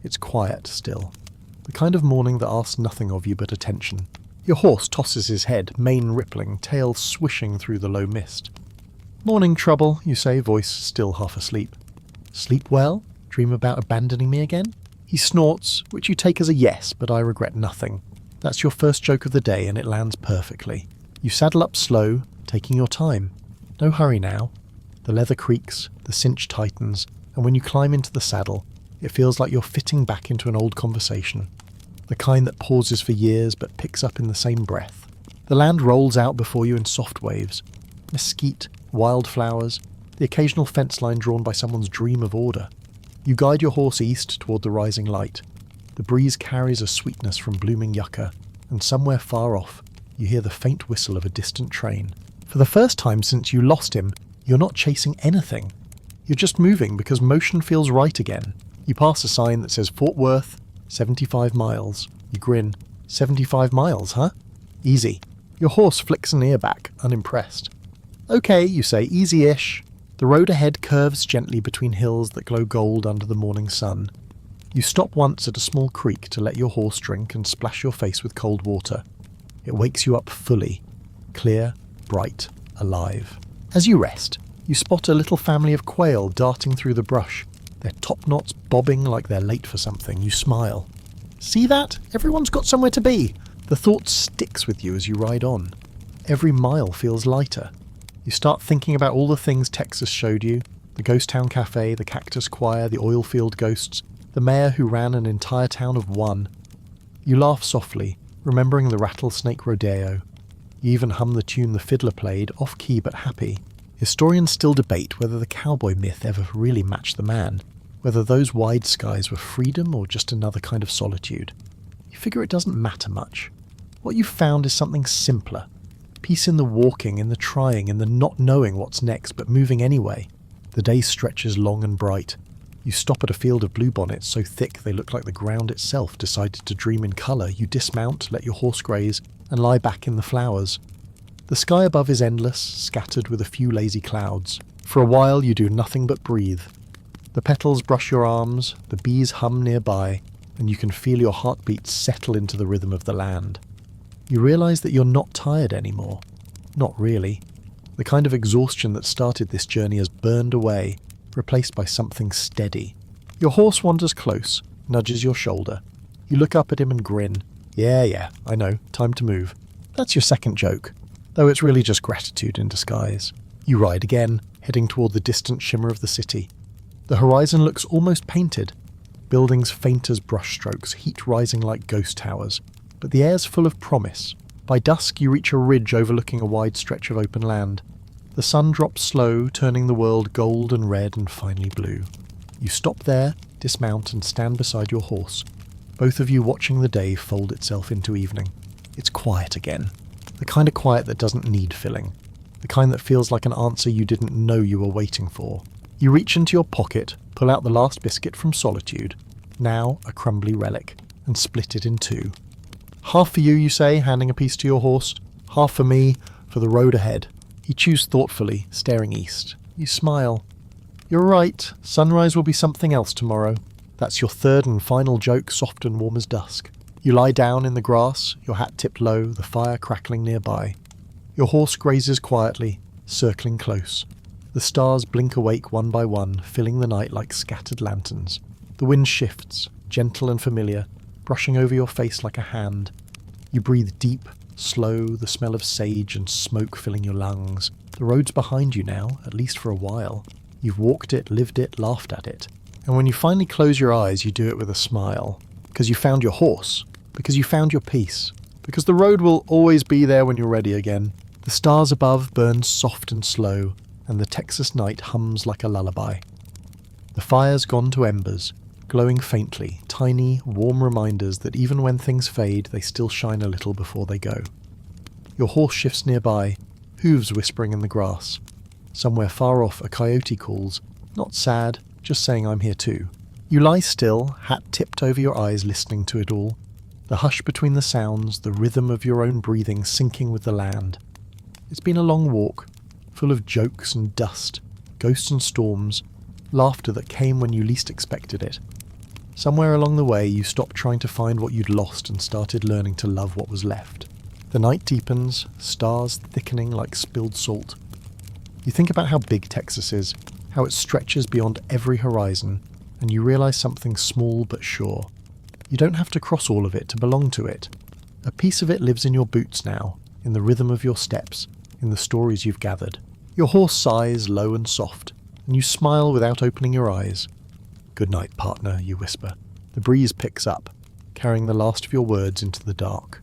It's quiet still, the kind of morning that asks nothing of you but attention. Your horse tosses his head, mane rippling, tail swishing through the low mist. "Morning, Trouble," you say, voice still half asleep. "Sleep well? Dream about abandoning me again?" He snorts, which you take as a yes, but I regret nothing. That's your first joke of the day, and it lands perfectly. You saddle up slow, taking your time. No hurry now. The leather creaks, the cinch tightens, and when you climb into the saddle, it feels like you're fitting back into an old conversation. The kind that pauses for years but picks up in the same breath. The land rolls out before you in soft waves. Mesquite, wildflowers, the occasional fence line drawn by someone's dream of order. You guide your horse east toward the rising light. The breeze carries a sweetness from blooming yucca, and somewhere far off, you hear the faint whistle of a distant train. For the first time since you lost him, you're not chasing anything. You're just moving because motion feels right again. You pass a sign that says Fort Worth, 75 miles. You grin. 75 miles, huh? Easy. Your horse flicks an ear back, unimpressed. "Okay," you say, "easy-ish." The road ahead curves gently between hills that glow gold under the morning sun. You stop once at a small creek to let your horse drink and splash your face with cold water. It wakes you up fully, clear, bright, alive. As you rest, you spot a little family of quail darting through the brush, their top knots bobbing like they're late for something. You smile. "See that? Everyone's got somewhere to be." The thought sticks with you as you ride on. Every mile feels lighter. You start thinking about all the things Texas showed you, the ghost town cafe, the cactus choir, the oil field ghosts, the mayor who ran an entire town of one. You laugh softly, remembering the rattlesnake rodeo. You even hum the tune the fiddler played, off-key but happy. Historians still debate whether the cowboy myth ever really matched the man, whether those wide skies were freedom or just another kind of solitude. You figure it doesn't matter much. What you've found is something simpler. Peace in the walking, in the trying, in the not knowing what's next, but moving anyway. The day stretches long and bright. You stop at a field of bluebonnets so thick they look like the ground itself decided to dream in colour. You dismount, let your horse graze, and lie back in the flowers. The sky above is endless, scattered with a few lazy clouds. For a while you do nothing but breathe. The petals brush your arms, the bees hum nearby, and you can feel your heartbeats settle into the rhythm of the land. You realize that you're not tired anymore. Not really. The kind of exhaustion that started this journey has burned away, replaced by something steady. Your horse wanders close, nudges your shoulder. You look up at him and grin. Yeah, I know, time to move. That's your second joke, though it's really just gratitude in disguise. You ride again, heading toward the distant shimmer of the city. The horizon looks almost painted. Buildings faint as brushstrokes, heat rising like ghost towers. But the air's full of promise. By dusk you reach a ridge overlooking a wide stretch of open land. The sun drops slow, turning the world gold and red and finally blue. You stop there, dismount and stand beside your horse, both of you watching the day fold itself into evening. It's quiet again. The kind of quiet that doesn't need filling. The kind that feels like an answer you didn't know you were waiting for. You reach into your pocket, pull out the last biscuit from solitude, now a crumbly relic, and split it in two. Half for you say, handing a piece to your horse. Half for me, for the road ahead. He chews thoughtfully, staring east. You smile. You're right, sunrise will be something else tomorrow. That's your third and final joke, soft and warm as dusk. You lie down in the grass, your hat tipped low, the fire crackling nearby. Your horse grazes quietly, circling close. The stars blink awake one by one, filling the night like scattered lanterns. The wind shifts, gentle and familiar, brushing over your face like a hand. You breathe deep, slow, the smell of sage and smoke filling your lungs. The road's behind you now, at least for a while. You've walked it, lived it, laughed at it. And when you finally close your eyes, you do it with a smile. Because you found your horse. Because you found your peace. Because the road will always be there when you're ready again. The stars above burn soft and slow, and the Texas night hums like a lullaby. The fire's gone to embers, glowing faintly, tiny, warm reminders that even when things fade, they still shine a little before they go. Your horse shifts nearby, hooves whispering in the grass. Somewhere far off, a coyote calls, not sad, just saying I'm here too. You lie still, hat tipped over your eyes, listening to it all. The hush between the sounds, the rhythm of your own breathing syncing with the land. It's been a long walk, full of jokes and dust, ghosts and storms, laughter that came when you least expected it. Somewhere along the way, you stopped trying to find what you'd lost and started learning to love what was left. The night deepens, stars thickening like spilled salt. You think about how big Texas is, how it stretches beyond every horizon, and you realize something small but sure. You don't have to cross all of it to belong to it. A piece of it lives in your boots now, in the rhythm of your steps, in the stories you've gathered. Your horse sighs, low and soft, and you smile without opening your eyes. "Good night, partner," you whisper. The breeze picks up, carrying the last of your words into the dark.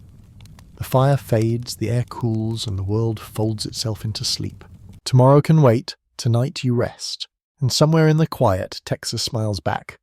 The fire fades, the air cools, and the world folds itself into sleep. Tomorrow can wait, tonight you rest. And somewhere in the quiet, Texas smiles back,